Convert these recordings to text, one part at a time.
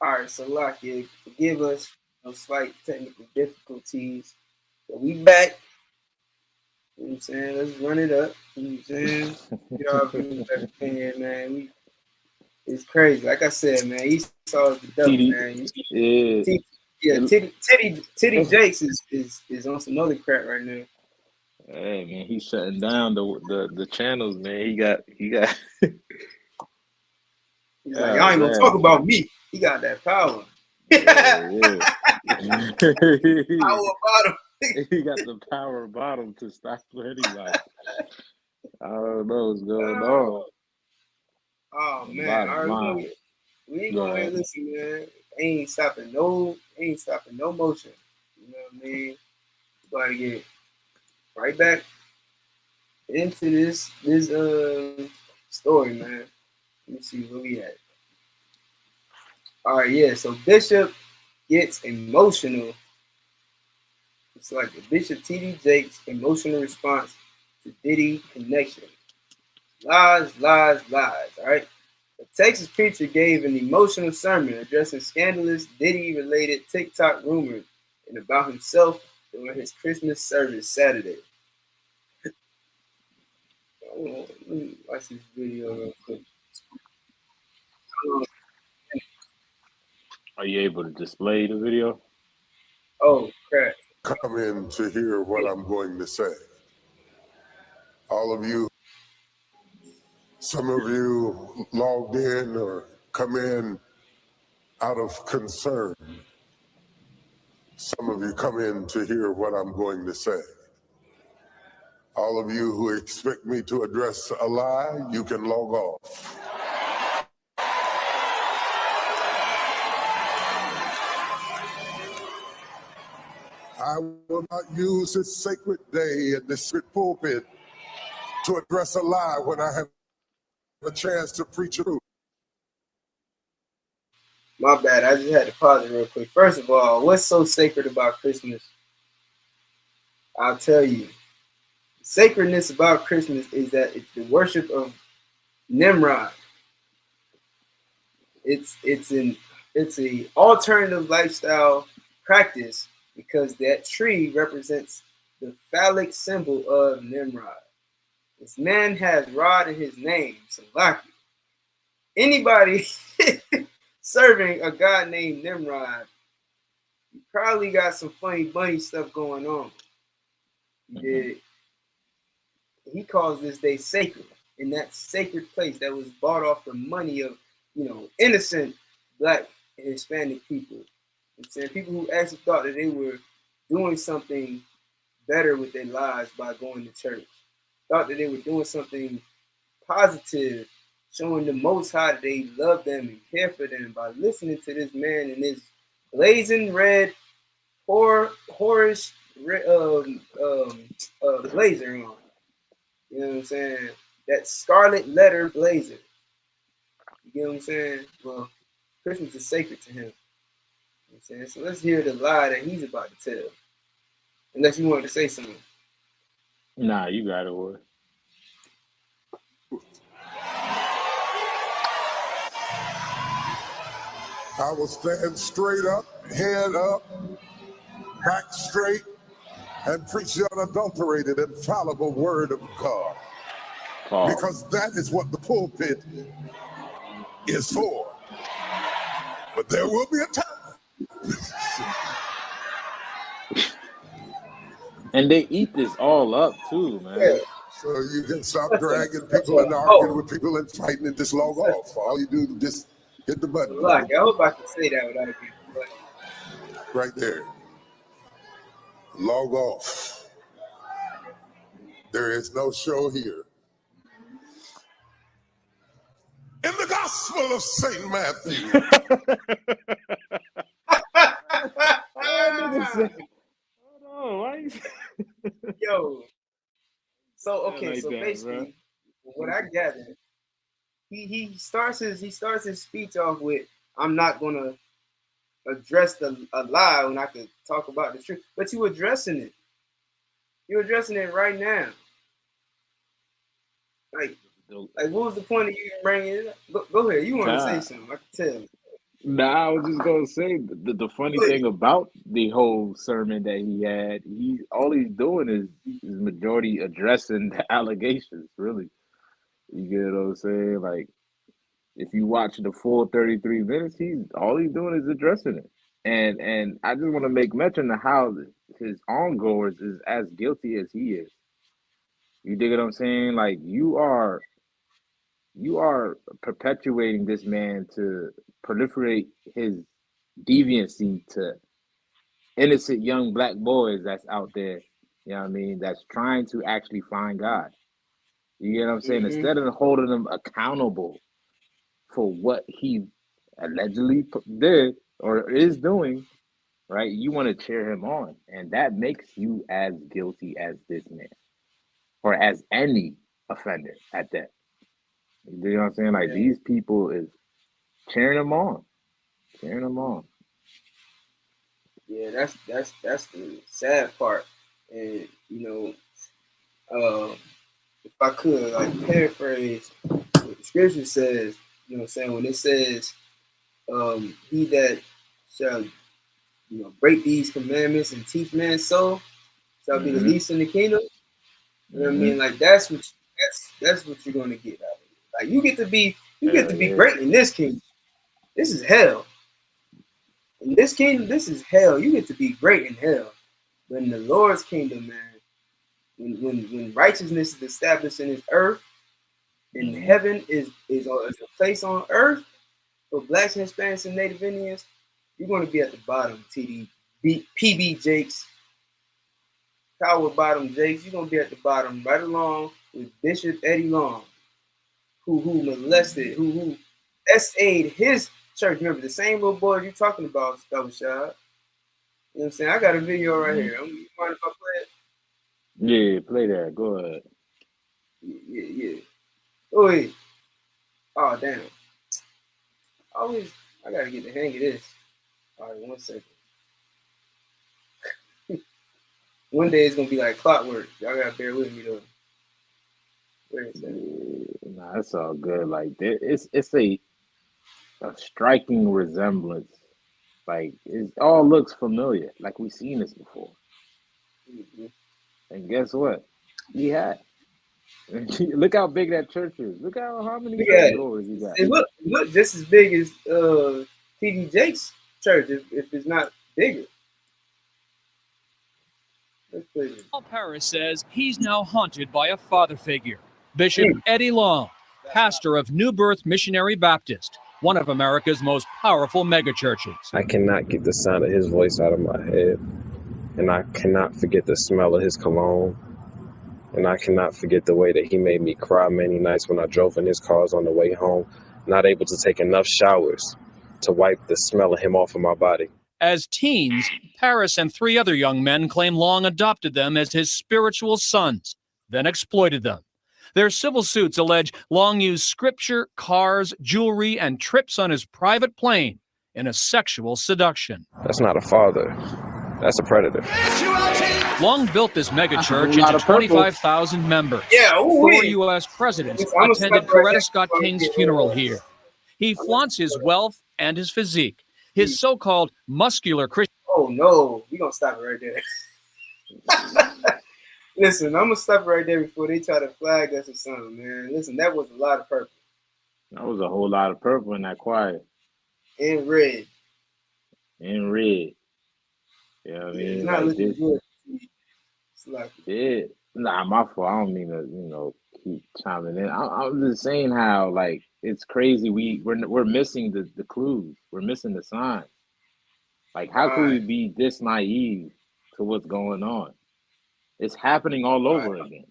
All right, so Lakia, forgive us those slight technical difficulties. But we back. You know what I'm saying? Let's run it up. You know what I'm saying? Get our views back in here, man. It's crazy. Like I said, man, Esau is the devil, TD, man. yeah, Titty Jakes is on some other crap right now. hey man, he's shutting down the channels, man. He got He's like, y'all ain't gonna talk about me. He got that power. yeah. Power bottom. He got the power bottom to stop anybody. I don't know what's going on. Oh man, all right, we ain't gonna listen, man. Ain't stopping no motion. You know what I mean? We gotta get right back into this story, man. Let me see where we at. All right, yeah. So Bishop gets emotional. It's like the Bishop T.D. Jakes' emotional response to Diddy connection. Lies, lies, lies. All right. A Texas preacher gave an emotional sermon addressing scandalous Diddy-related TikTok rumors and about himself during his Christmas service Saturday. Let me watch this video real quick. Are you able to display the video? Oh, crap. Come in to hear what I'm going to say. All of you, some of you logged in or come in out of concern. Some of you come in to hear what I'm going to say. All of you who expect me to address a lie, you can log off. I will not use this sacred day in this pulpit to address a lie when I have a chance to preach truth. My bad. I just had to pause it real quick. First of all, what's so sacred about Christmas? I'll tell you. The sacredness about Christmas is that it's the worship of Nimrod. It's a alternative lifestyle practice because that tree represents the phallic symbol of Nimrod. This man has Rod in his name, Salaki. Anybody serving a god named Nimrod, you probably got some funny bunny stuff going on. He calls this day sacred, in that sacred place that was bought off the money of, innocent Black and Hispanic people. I'm saying people who actually thought that they were doing something better with their lives by going to church, thought that they were doing something positive, showing the Most High that they love them and care for them by listening to this man in his blazing red, horish blazer on. You know what I'm saying? That scarlet letter blazer. You get what I'm saying? Well, Christmas is sacred to him. You know what I'm saying? So let's hear the lie that he's about to tell. Unless you wanted to say something. Nah, you got it, boy. I will stand straight up, head up, back straight, and preach the unadulterated, infallible word of God. Because that is what the pulpit is for. But there will be a time. And they eat this all up too, man. Yeah. So you can stop dragging people and arguing with people and fighting and just log off. All you do is just hit the button. Look, I hope I can say that without getting the button. Right there. Log off. There is no show here. In the Gospel of St. Matthew. Yo. So okay, so basically, what I gathered, he starts his speech off with, "I'm not gonna address a lie when I could talk about the truth," but you addressing it. You're addressing it right now. Like what was the point of you bringing it up? Go ahead. You want to say something? I can tell. Nah, I was just gonna say the funny thing about the whole sermon that he had, all he's doing is majority addressing the allegations, really. You get what I'm saying? Like if you watch the full 33 minutes, he's doing is addressing it. And I just want to make mention of how his ongoers is as guilty as he is. You dig what I'm saying? Like you are perpetuating this man to proliferate his deviancy to innocent young black boys that's out there, you know what I mean, that's trying to actually find God. You get what I'm saying? Instead of holding them accountable for what he allegedly did or is doing, right? You want to cheer him on. And that makes you as guilty as this man or as any offender at that. You know what I'm saying? Like these people is cheering him on. Cheering him on. Yeah, that's the sad part. And if I could like paraphrase what the scripture says, you know what I'm saying, when it says, he that shall break these commandments and teach man so shall be the least in the kingdom. You know what I mean? Like that's what you're gonna get out of it. Like you get to be great in this kingdom. This is hell. In this kingdom, this is hell. You get to be great in hell. But in the Lord's kingdom, man, when righteousness is established in His earth, and heaven is a place on earth for blacks and Hispanics and Native Indians, you're going to be at the bottom, PB Jakes, Power Bottom Jakes. You're going to be at the bottom right along with Bishop Eddie Long, who molested, who SA'd his church. Remember, the same little boy you're talking about, Stubble Shot. You know what I'm saying? I got a video right here. You mind if I play it? Yeah, play that. Go ahead. Yeah. Oh, wait. Oh, damn. I got to get the hang of this. All right, 1 second. One day it's going to be like clockwork. Y'all got to bear with me, though. Where is that? Nah, it's all good. Like, it's a striking resemblance. Like, it all looks familiar. Like, we've seen this before. And guess what? We had. Look how big that church is. Look how many churchgoers you got. It look just as big as T.D. Jakes' church, if it's not bigger. Paul Paris says he's now haunted by a father figure, Bishop Eddie Long, pastor of New Birth Missionary Baptist, one of America's most powerful megachurches. I cannot get the sound of his voice out of my head, and I cannot forget the smell of his cologne, and I cannot forget the way that he made me cry many nights when I drove in his cars on the way home, not able to take enough showers to wipe the smell of him off of my body. As teens, Paris and 3 other young men claim Long adopted them as his spiritual sons, then exploited them. Their civil suits allege Long used scripture, cars, jewelry, and trips on his private plane in a sexual seduction. That's not a father. That's a predator. Long built this megachurch into 25,000 members. Yeah, 4 U.S. presidents attended Coretta Scott King's funeral here. He flaunts his wealth and his physique. His so-called muscular Christian. Oh no, we're gonna stop it right there. Listen, I'm gonna stop it right there before they try to flag us or something, man. Listen, that was a lot of purple. That was a whole lot of purple in that choir. And red. And red. Yeah, I mean, it's not looking good. It's like nah, my fault. I don't mean to, keep chiming in. I'm just saying how, like, it's crazy. We're missing the clues. We're missing the signs. Like, how could we be this naive to what's going on? It's happening all over again.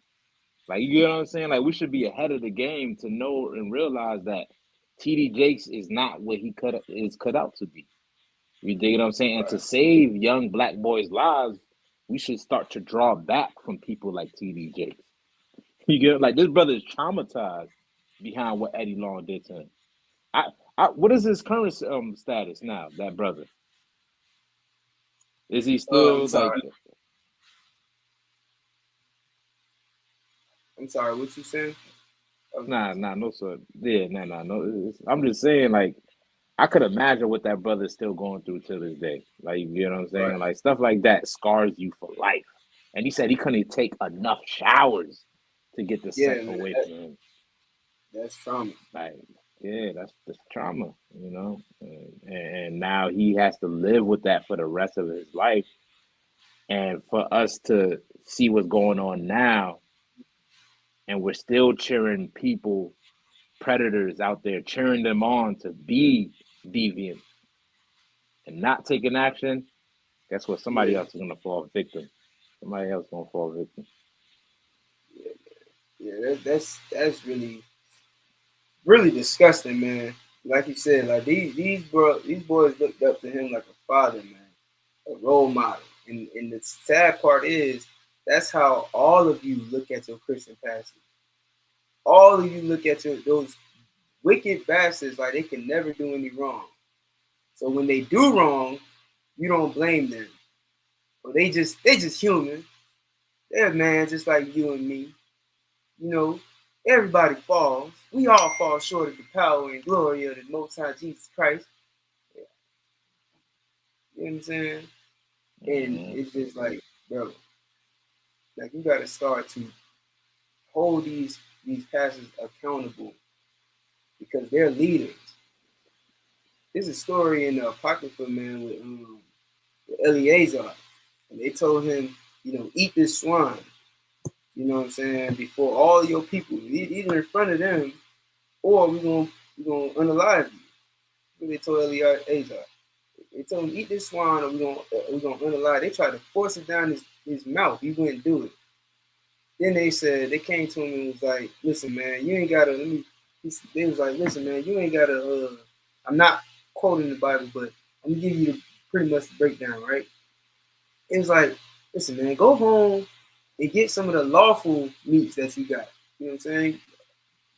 Like, you get what I'm saying? Like, we should be ahead of the game to know and realize that T.D. Jakes is not what he is cut out to be. You dig what I'm saying? And to save young black boys' lives, we should start to draw back from people like T.D. Jakes. You get, like, this brother is traumatized behind what Eddie Long did to him. What is his current status now, that brother? Is he still I'm sorry, what you saying? No, sir. Yeah, no. I'm just saying, like, I could imagine what that brother's still going through to this day. Like, you know what I'm saying? Right. Like, stuff like that scars you for life. And he said he couldn't take enough showers to get the Yeah, scent man, away from him. that's trauma. Like, yeah, that's trauma, you know? And now he has to live with that for the rest of his life. And for us to see what's going on now, and we're still cheering people, predators out there, cheering them on to be deviant and not taking action, guess what? Somebody Yeah, else is gonna fall victim. Somebody else gonna fall victim. yeah, that's really disgusting, man. Like you said, like these boys looked up to him like a father, man, a role model. And the sad part is that's how all of you look at your Christian pastors. All of you look at those wicked bastards like they can never do any wrong. So when they do wrong, you don't blame them. Or they just human. They're man just like you and me. You know, everybody falls. We all fall short of the power and glory of the Most High Jesus Christ. You know what I'm saying? And Mm-hmm. it's just like, bro, like you gotta start to hold these pastors accountable because they're leaders. There's a story in the Apocrypha, man, with Eleazar, and they told him, eat this swine. You know what I'm saying? Before all your people, either in front of them, or we gonna unalive you. What they told Eleazar. They told him eat this swine, or we gonna unalive. They tried to force it down his mouth. He wouldn't do it. Then they came to him and was like, listen, man, you ain't gotta. They was like, listen, man, you ain't gotta. I'm not quoting the Bible, but I'm gonna give you pretty much the breakdown, right? It was like, listen, man, go home and get some of the lawful meats that you got. You know what I'm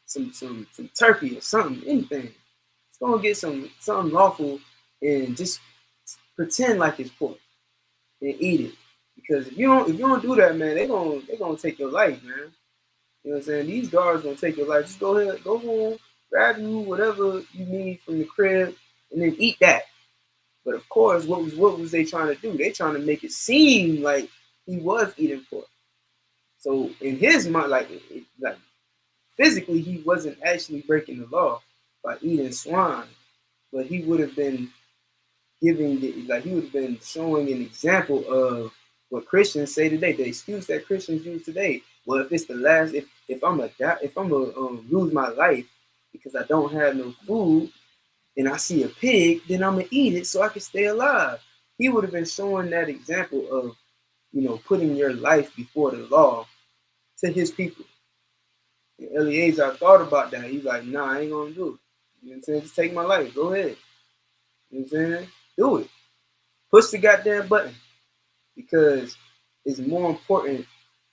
saying? Some turkey or something, anything. Just go and get something lawful and just pretend like it's pork and eat it. Because if you don't do that, man, they gonna take your life, man. You know what I'm saying? These guards gonna take your life. Just go ahead, go home, grab you whatever you need from the crib, and then eat that. But of course, what was they trying to do? They trying to make it seem like he was eating pork. So in his mind, like physically, he wasn't actually breaking the law by eating swine, but he would have been he would have been showing an example of what Christians say today. The excuse that Christians use today. Well, if it's the last, if I'm a lose my life because I don't have no food and I see a pig, then I'm gonna eat it so I can stay alive. He would have been showing that example of putting your life before the law to his people. And Eleazar thought about that. He's like, nah, I ain't gonna do it. You know what I'm saying? Just take my life. Go ahead. You know what I'm saying? Do it. Push the goddamn button. Because it's more important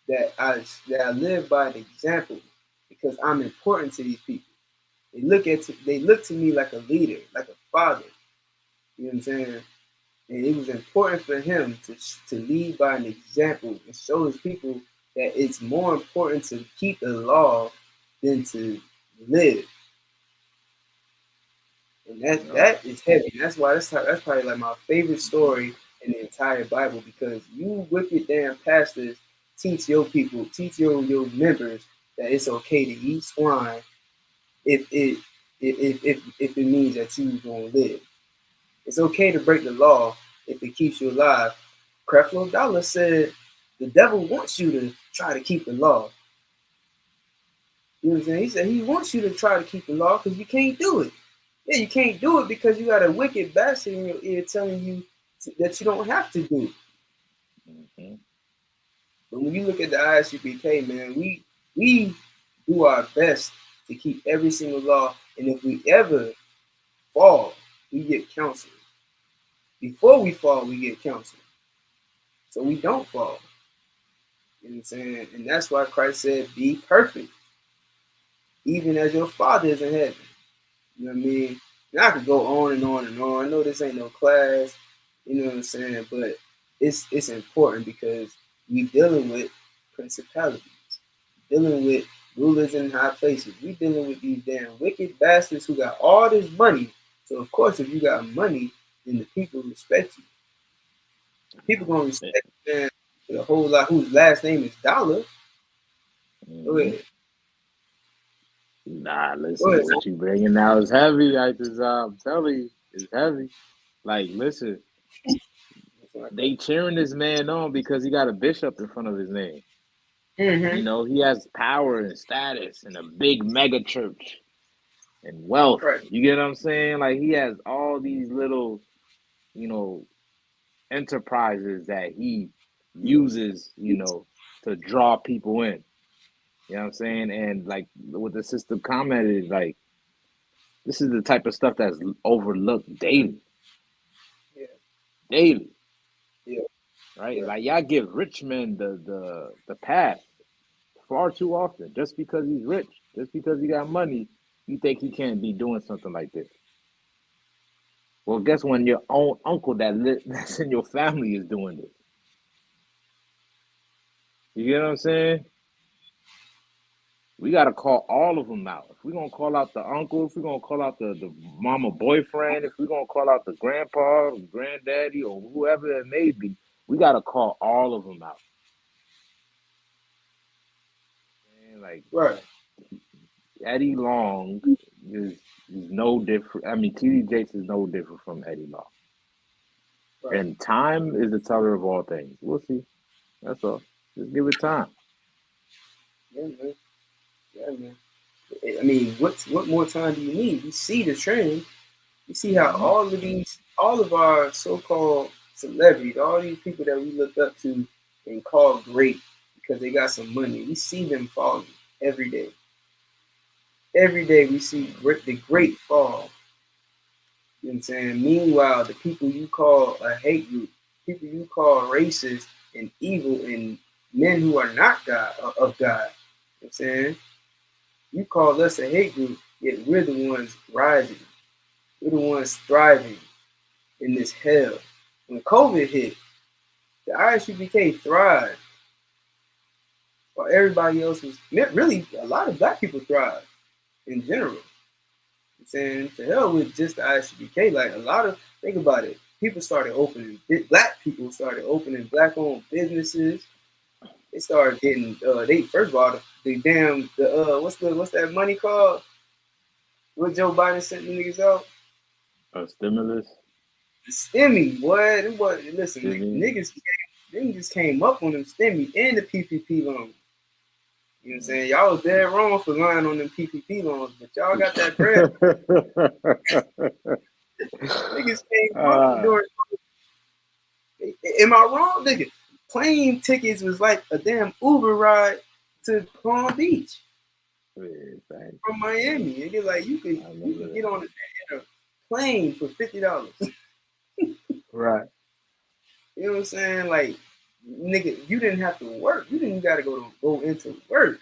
that I live by an example because I'm important to these people. They look to me like a leader, like a father. You know what I'm saying? And it was important for him to lead by an example and show his people that it's more important to keep the law than to live. And that is heavy. That's why that's probably like my favorite story in the entire Bible because you wicked damn pastors teach your people, teach your members that it's okay to eat swine if it means that you gonna live. It's okay to break the law if it keeps you alive. Creflo Dollar said the devil wants you to try to keep the law. You know what I'm saying? He said he wants you to try to keep the law because you can't do it. Yeah, you can't do it because you got a wicked bastard in your ear telling you that you don't have to do it. Mm-hmm. But when you look at the ISUPK, man, we do our best to keep every single law, and if we ever fall, we get counseling. Before we fall, we get counseling, so we don't fall. You know what I'm saying? And that's why Christ said, "Be perfect, even as your Father is in heaven." You know what I mean? And I could go on and on and on. I know this ain't no class, you know what I'm saying? But it's important because we dealing with principalities, dealing with rulers in high places. We dealing with these damn wicked bastards who got all this money So of course, if you got money, then the people respect you. People gonna respect you, man, with a whole lot. Whose last name is Dollar? Go ahead. Nah, Go listen, ahead. what you bringing now is heavy. I'm telling you, it's heavy. Like, listen, they cheering this man on because he got a bishop in front of his name. Mm-hmm. You know, he has power and status and a big mega church and wealth. Right. You get what I'm saying? Like, he has all these little, you know, enterprises that he uses, you know, to draw people in. You know what I'm saying? And like what the sister commented, like, this is the type of stuff that's overlooked daily. Yeah. Daily. Yeah. Right? Yeah. Like, y'all give rich men the pass far too often. Just because he's rich, just because he got money, you think he can't be doing something like this. Well, guess when your own uncle that's in your family is doing this. You get what I'm saying? We got to call all of them out. If we're going to call out the uncle, if we're going to call out the mama boyfriend, if we're going to call out the grandpa, or granddaddy, or whoever it may be, we got to call all of them out. And like, Right. Eddie Long is no different. I mean, TD Jakes is no different from Eddie Long. Right. And time is the teller of all things. We'll see. That's all. Just give it time. Yeah, man. Yeah, man. I mean, what more time do you need? You see the trend. You see how all of our so-called celebrities, all these people that we look up to and call great because they got some money, we see them falling every day. Every day we see the great fall. You know what I'm saying? Meanwhile, the people you call a hate group, people you call racist and evil and men who are not God of God, you know what I'm saying? You call us a hate group, yet we're the ones rising. We're the ones thriving in this hell. When COVID hit, the ISUBK thrived while everybody else was really a lot of black people thrived in general. I'm saying to hell with just the ISUBK. Like a lot of think about it. Black people started opening black-owned businesses. They started getting they first of all what's that money called? What Joe Biden sent the niggas out? A stimulus. The stimmy, boy. Listen, Stimmy. niggas came up on them stimmy and the PPP loan. You know what I'm saying? Y'all was dead wrong for lying on them PPP loans, but y'all got that bread. Niggas came up during. Am I wrong, nigga? Plane tickets was like a damn Uber ride to Palm Beach from Miami. Nigga, like you could get on a plane for $50. Right. You know what I'm saying? Like, nigga, you didn't have to work. You didn't got to go into work.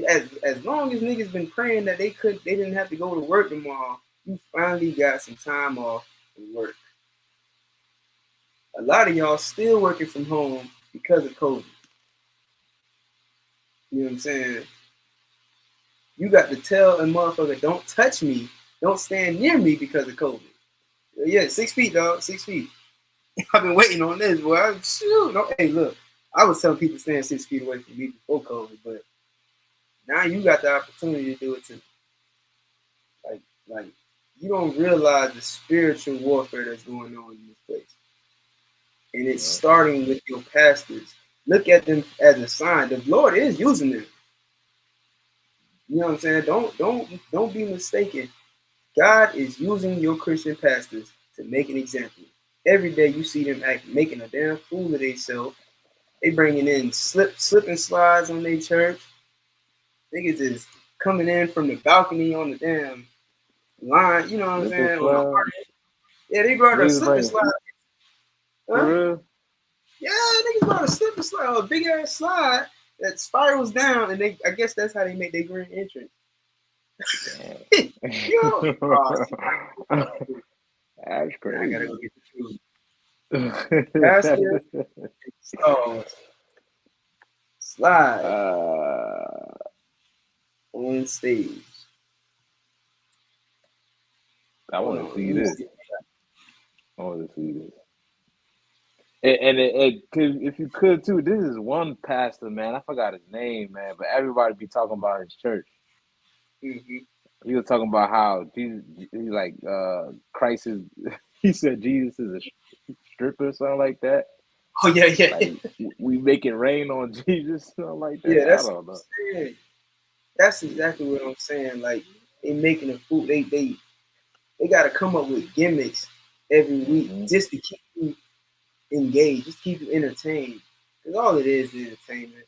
As long as niggas been praying that they didn't have to go to work tomorrow, you finally got some time off from work. A lot of y'all still working from home because of COVID. You know what I'm saying? You got to tell a motherfucker, don't touch me, don't stand near me because of COVID. Yeah, 6 feet, dog, 6 feet. I've been waiting on this, boy. Hey, look, I was telling people stand 6 feet away from me before COVID, but now you got the opportunity to do it too. Like you don't realize the spiritual warfare that's going on in this place. And it's starting with your pastors. Look at them as a sign. The Lord is using them. You know what I'm saying? Don't be mistaken. God is using your Christian pastors to make an example. Every day you see them making a damn fool of themselves. They bringing in slip and slides on their church. Niggas is coming in from the balcony on the damn line. You know what I'm saying? Yeah, they brought a slip and slide. Huh? For real? Yeah, niggas brought a slip and slide, a big ass slide that spirals down, and I guess that's how they make their grand entrance. Yo, that's crazy. I gotta go get the food. Pastor, slide on stage. I Hold want to on. see this. I want to see this. And if you could too, this is one pastor, man. I forgot his name, man, but everybody be talking about his church. Mm-hmm. He was talking about how Jesus, he's like, Christ is. He said Jesus is a stripper or something like that. Oh yeah. Like we make it rain on Jesus, something like that. Yeah, I that's don't what know. I'm saying. That's exactly what I'm saying. Like they making a fool. They gotta come up with gimmicks every week just to keep you engaged, just keep you entertained. Because all it is entertainment.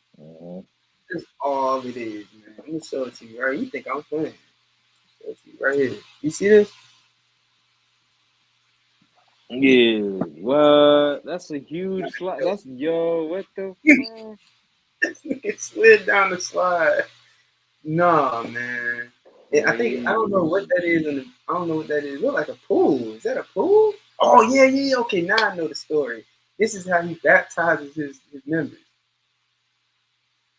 That's all it is, man. I'm gonna show it to you, right? You think I'm playing? Show it to you right here. You see this? Yeah, what? That's a huge slide. That's what the fuck? This nigga slid down the slide. Nah, man. I don't know what that is. I don't know what that is. It look like a pool. Is that a pool? Oh yeah. Okay, now I know the story. This is how he baptizes his members.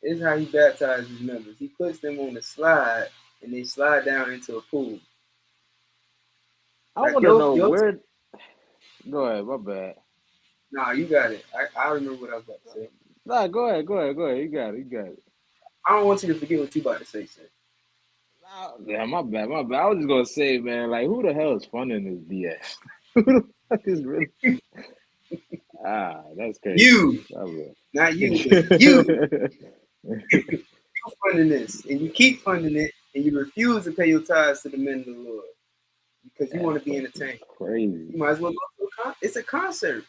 This is how he baptizes his members. He puts them on the slide and they slide down into a pool. I Like want to know where. Go ahead, my bad. Nah, you got it. I remember what I was about to say. Nah, go ahead. You got it. I don't want you to forget what you about to say, sir. Nah, yeah, my bad. I was just gonna say, man, like, who the hell is funding this BS? Who the fuck is really? That's crazy. You, not you, but you. You're funding this, and you keep funding it, and you refuse to pay your tithes to the men of the Lord because you want to be entertained. Crazy. You might as well go to a concert. It's a concert.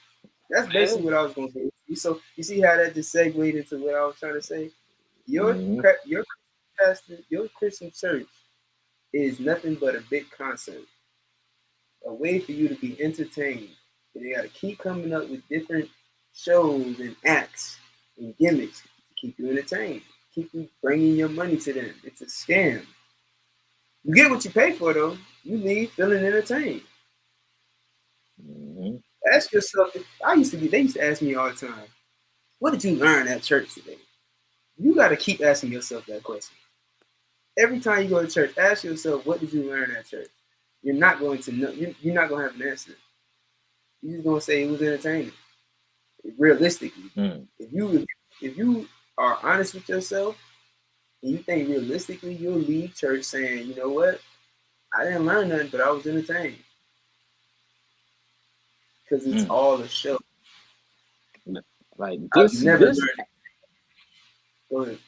That's basically what I was going to say. So you see how that just segued into what I was trying to say? Your pastor, your Christian church is nothing but a big concert, a way for you to be entertained. And they got to keep coming up with different shows and acts and gimmicks to keep you entertained, keep you bringing your money to them. It's a scam. You get what you pay for, though. You leave feeling entertained. Ask yourself. They used to ask me all the time, what did you learn at church today? You got to keep asking yourself that question. Every time you go to church, ask yourself, what did you learn at church? You're not going to know. You're not going to have an answer. You're just going to say it was entertaining. Realistically, if you are honest with yourself and you think realistically, you'll leave church saying, you know what? I didn't learn nothing, but I was entertained. Because it's all a show. Like this, Go ahead.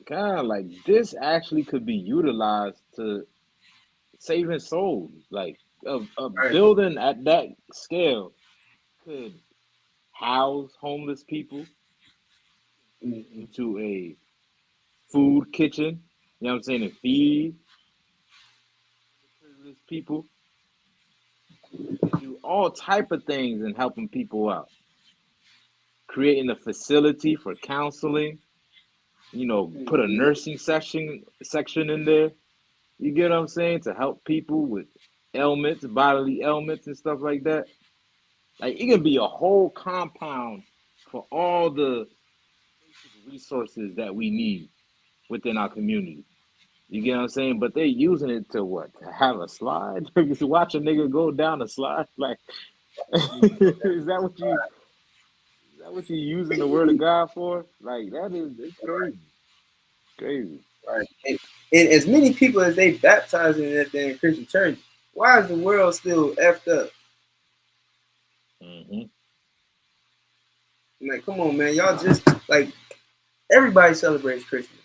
God, like this actually could be utilized to saving souls. Like a building at that scale could house homeless people into a food kitchen. You know what I'm saying? And feed homeless people. Do all type of things and helping people out. Creating a facility for counseling. You know, put a nursing section in there. You get what I'm saying? To help people with ailments, bodily ailments and stuff like that. Like it can be a whole compound for all the resources that we need within our community. You get what I'm saying? But they're using it to what? To have a slide? To watch a nigga go down a slide? Like is that what you using the word of God for? Like it's crazy. Crazy. Right. And as many people as they baptize in that damn Christian church, why is the world still effed up? Like, come on, man. Y'all just, like, everybody celebrates Christmas.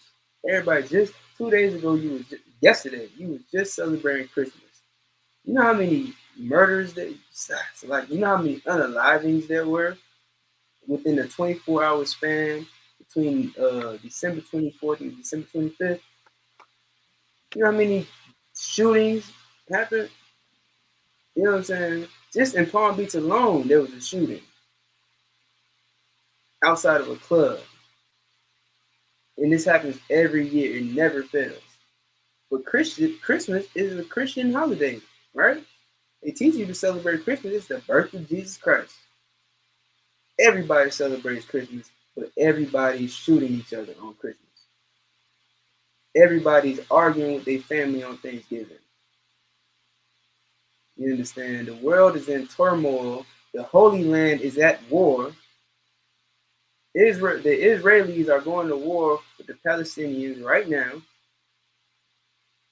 Everybody just 2 days ago, yesterday, you was just celebrating Christmas. You know how many murders you know how many unalivings there were within a 24-hour span between December 24th and December 25th? You know how many shootings happened? You know what I'm saying? Just in Palm Beach alone, there was a shooting outside of a club. And this happens every year. It never fails. But Christmas is a Christian holiday, right? They teach you to celebrate Christmas. It's the birth of Jesus Christ. Everybody celebrates Christmas, but everybody's shooting each other on Christmas. Everybody's arguing with their family on Thanksgiving. You understand? The world is in turmoil. The Holy Land is at war. The Israelis are going to war with the Palestinians right now.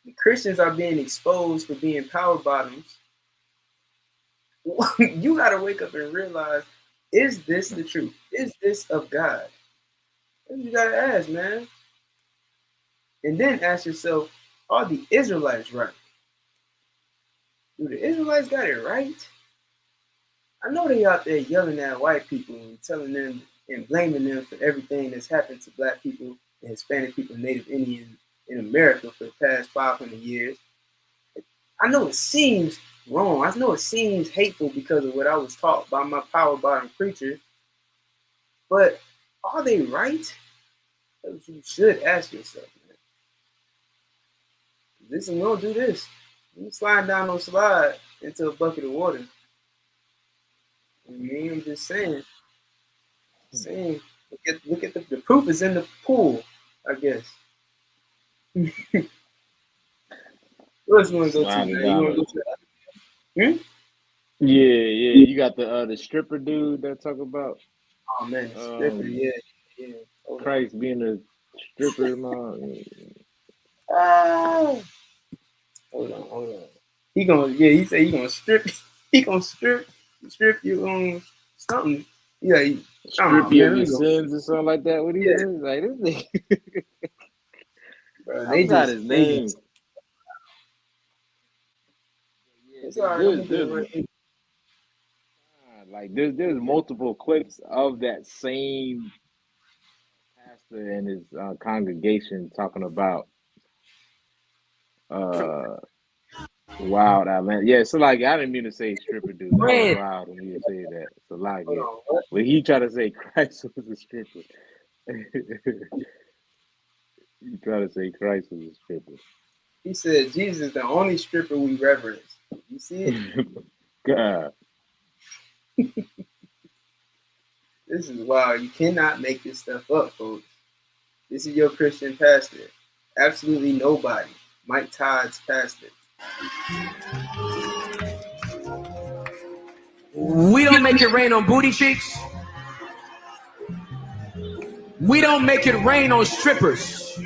The Christians are being exposed for being power bottoms. You got to wake up and realize, is this the truth? Is this of God? You got to ask, man. And then ask yourself, are the Israelites right? Do the Israelites got it right? I know they out there yelling at white people and telling them and blaming them for everything that's happened to black people and Hispanic people, Native Indians in America for the past 500 years. I know it seems wrong. I know it seems hateful because of what I was taught by my power bottom preacher. But are they right? You should ask yourself, man. Listen, we don't do this. You slide down on slide into a bucket of water. I mean, I'm just saying. Look at the proof is in the pool, I guess. What else you want to go to, man? You want to go to that? Yeah. You got the stripper dude that talk about. Oh man, stripper, yeah. Christ being a stripper, man. Hold on. He said he gonna strip. He gonna strip you something. Yeah, strip you of your sins or something like that. What he said? Like this nigga. Bro, I got his name. There's multiple clips of that same pastor and his congregation talking about wild Atlanta. Yeah, so like I didn't mean to say stripper dude. That was wild of me to say that. So like but he tried to say Christ was a stripper. He tried to say Christ was a stripper. He said Jesus is the only stripper we reverence. You see it? God. This is wild. You cannot make this stuff up, folks. This is your Christian pastor. Absolutely nobody. Mike Todd's pastor. We don't make it rain on booty cheeks. We don't make it rain on strippers.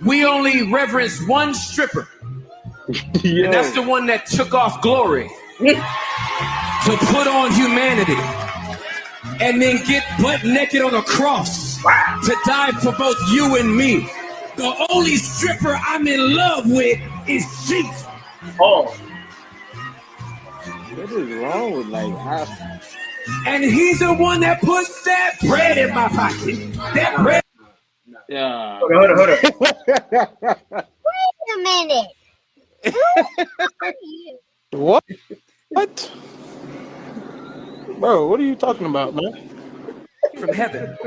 We only reverence one stripper. And that's the one that took off glory to put on humanity and then get butt naked on a cross to die for both you and me. The only stripper I'm in love with is Jesus. Oh. What is wrong with And he's the one that puts that bread in my pocket. That bread. Yeah. Hold on. Wait a minute. Who are you? What? Bro, what are you talking about, man? From heaven.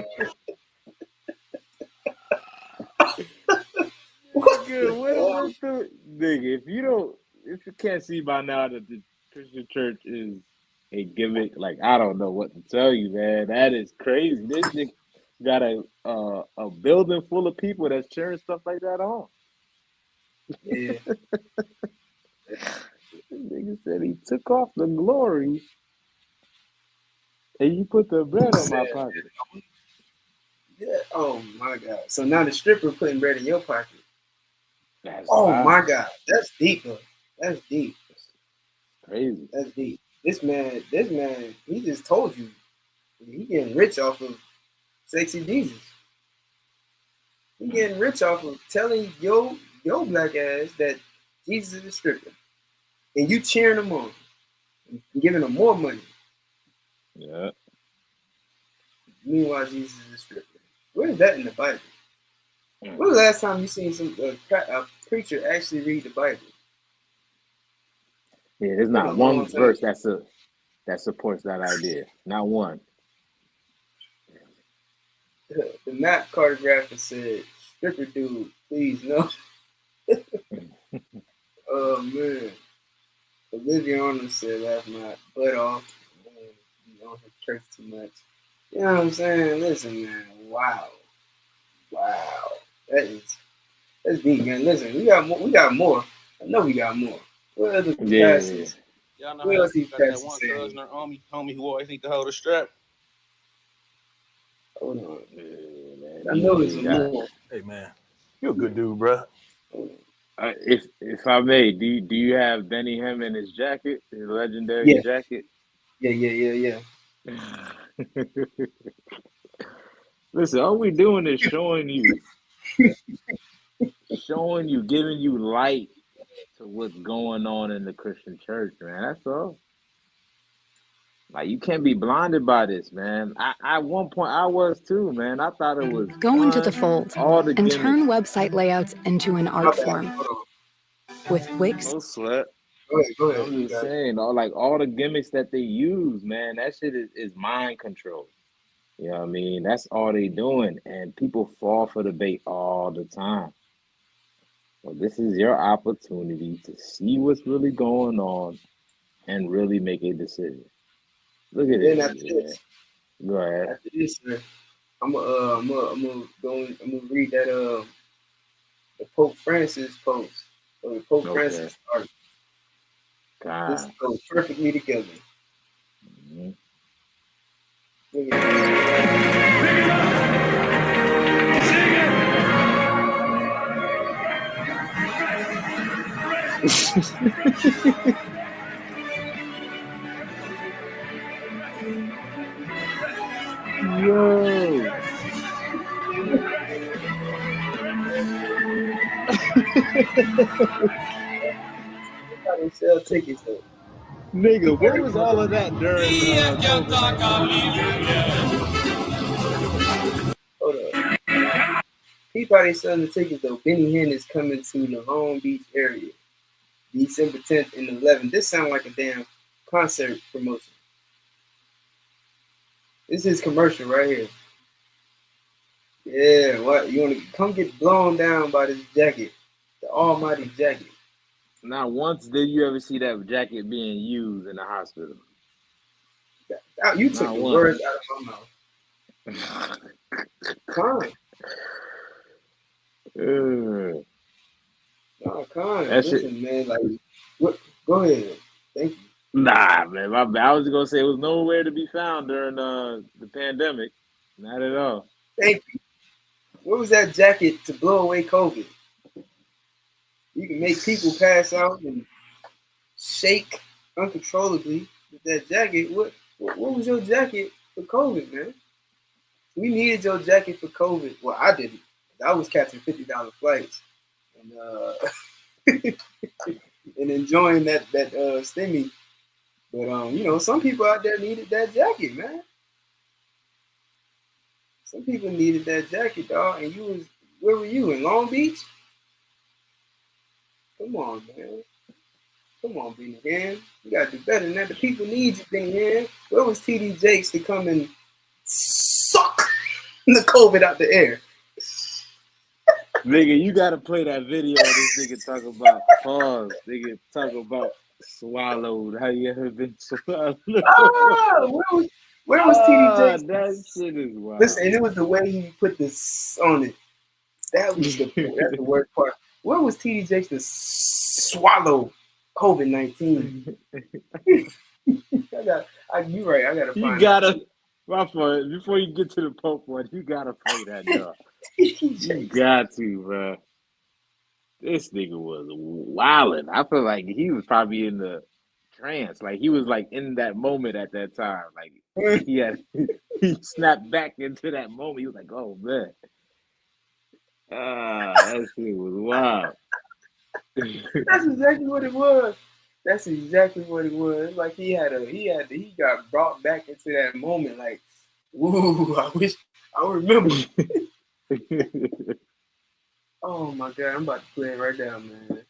Nigga, if you can't see by now that the Christian church is a gimmick, like I don't know what to tell you, man. That is crazy. This nigga got a building full of people that's cheering stuff like that on. Yeah. This nigga said he took off the glory and you put the bread on my pocket. Yeah. Oh my God. So now the stripper putting bread in your pocket. That's wild. My God. That's deep, bro. That's deep. Crazy. That's deep. This man, he just told you he getting rich off of sexy Jesus. He getting rich off of telling your black ass that Jesus is a stripper. And you cheering him on. And giving him more money. Yeah. Meanwhile, Jesus is a stripper. Where is that in the Bible? When was the last time you seen a preacher actually read the Bible? Yeah, there's not one verse that supports that idea. Not one. The map cartographer said, stripper dude, please no. Oh man. Olivia Arnold said, laugh my butt off. You don't have church too much. You know what I'm saying? Listen, man. Wow. That's deep, man. Listen, we got more. I know we got more. What other Yeah. passes? Y'all know What how else he got that passes one saying? cousin or homie who always need to hold a strap. Hold on. Yeah, man. I know it's more. Hey man, you a good dude, bro. If I may, do you have Benny Hinn in his jacket, his legendary Yeah, jacket? yeah. Listen, all we doing is showing you, giving you light to what's going on in the Christian church, man. That's all. Like, you can't be blinded by this, man. I at one point I was too, man. I thought it was Go into the fun, fold all the and gimmicks. turn website layouts into an My art bad. form. Hold on. With Wix, No sweat. Go ahead. I'm You just got it. saying, all the gimmicks that they use, man, that shit is mind control. You know what I mean? That's all they doing. And people fall for the bait all the time. Well, this is your opportunity to see what's really going on and really make a decision. Look at And this then after nigga, man. this, Go ahead. man, I'm gonna read that the Pope Francis post or the Pope Francis article. This God. goes perfectly together. Mhm. Look at Yo. Everybody sell tickets though. Nigga, where was all of that during COVID-19? Hold up. People they selling the tickets though. Benny Hinn is coming to the Long Beach area, December 10th and 11th. This sounds like a damn concert promotion. This is commercial right here. Yeah, what you want to come get blown down by this jacket, the almighty jacket. Not once did you ever see that jacket being used in the hospital. You took Not the once. words out of my mouth. Con. No, Con. Listen, man, like, what? Go ahead. Thank you. Nah, man, I was gonna say it was nowhere to be found during the pandemic. Not at all. Thank you. Where was that jacket to blow away COVID? You can make people pass out and shake uncontrollably with that jacket. What was your jacket for COVID, man? We needed your jacket for COVID. Well, I didn't. I was catching $50 flights and and enjoying that stimmy. But you know, some people out there needed that jacket, man. Some people needed that jacket, dog. And where were you, in Long Beach? Come on, man. Come on, Benny Hinn. You gotta do better than that. The people need you, Benny Hinn. Where was TD Jakes to come and suck the COVID out the air? Nigga, you gotta play that video. This nigga talk about pause. Nigga talk about swallowed. How you ever been swallowed? Where was TD Jakes? That shit is wild. Listen, and it was the way he put this on it. That's the worst part. Where was TD Jakes to swallow COVID-19? You're right. I gotta find. You gotta. My fault. Before you get to the Pope one, you gotta play that, dog. You got to, bro. This nigga was wilding. I feel like he was probably in the trance. Like he was like in that moment at that time. Like he snapped back into that moment. He was like, "Oh man, that shit was wild." That's exactly what it was. That's exactly what it was. Like he got brought back into that moment. Like, ooh, I wish I remember. Oh my god, I'm about to play it right now, man.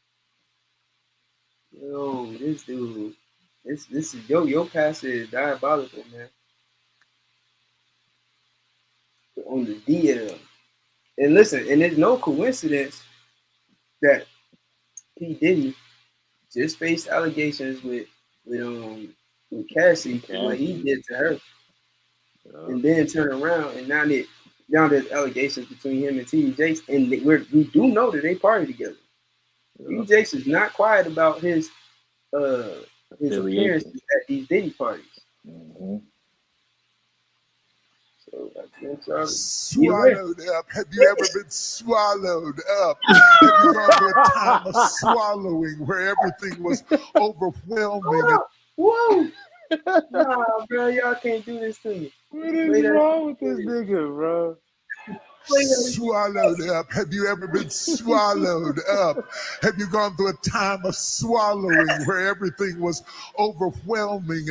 Yo, this dude, this is your pastor is diabolical, man. On the DL. And listen, and it's no coincidence that P. Diddy just faced allegations with Cassie for what he did to her. And then turn around and now there's allegations between him and T.D. Jakes, and we do know that they party together. T.D. Jakes is not quiet about his his appearances at these Diddy parties. So swallowed up. Have you ever been swallowed up? Have you gone through a time of swallowing where everything was overwhelming? Whoa! Nah, bro, y'all can't do this to me. What is wrong with this nigga, bro? Swallowed up. Have you ever been swallowed up? Have you gone through a time of swallowing where everything was overwhelming?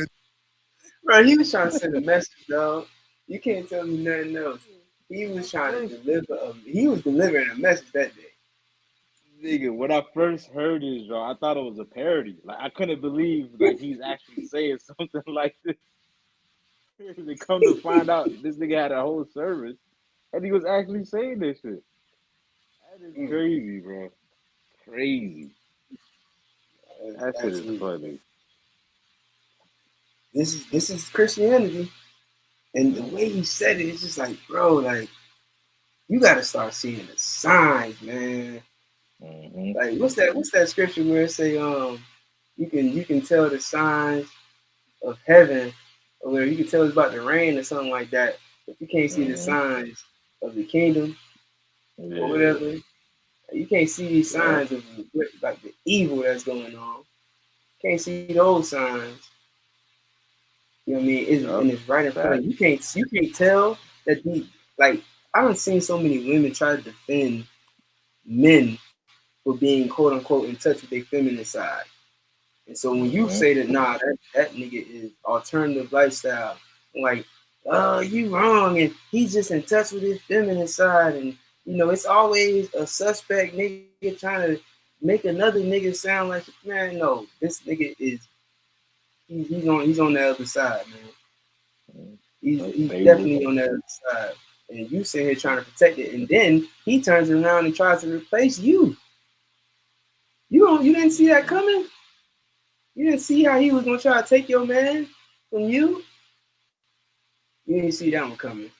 Bro, he was trying to send a message, dog. You can't tell me nothing else. He was trying to deliver. He was delivering a message that day. Nigga, when I first heard this, bro, I thought it was a parody. Like I couldn't believe like he's actually saying something like this. They come to find out this nigga had a whole service and he was actually saying this shit. That is crazy, bro. Crazy. That shit is funny. This is Christianity. And the way he said it, it's just like, bro, like, you gotta start seeing the signs, man. Like, what's that scripture where it say, you can tell the signs of heaven, or where you can tell it's about to rain or something like that, but you can't see the signs of the kingdom or whatever. You can't see these signs of like the evil that's going on. Can't see those signs. You know what I mean? And it's right in front of you. You can't tell that like I haven't seen so many women try to defend men for being quote unquote in touch with their feminine side. And so when you say that that nigga is alternative lifestyle, I'm like, oh, you wrong, and he's just in touch with his feminine side, and you know, it's always a suspect nigga trying to make another nigga sound like, man, no, this nigga is he's on the other side, man. He's definitely on the other side. And you sitting here trying to protect it, and then he turns around and tries to replace you. You didn't see that coming? You didn't see how he was gonna try to take your man from you? You didn't see that one coming.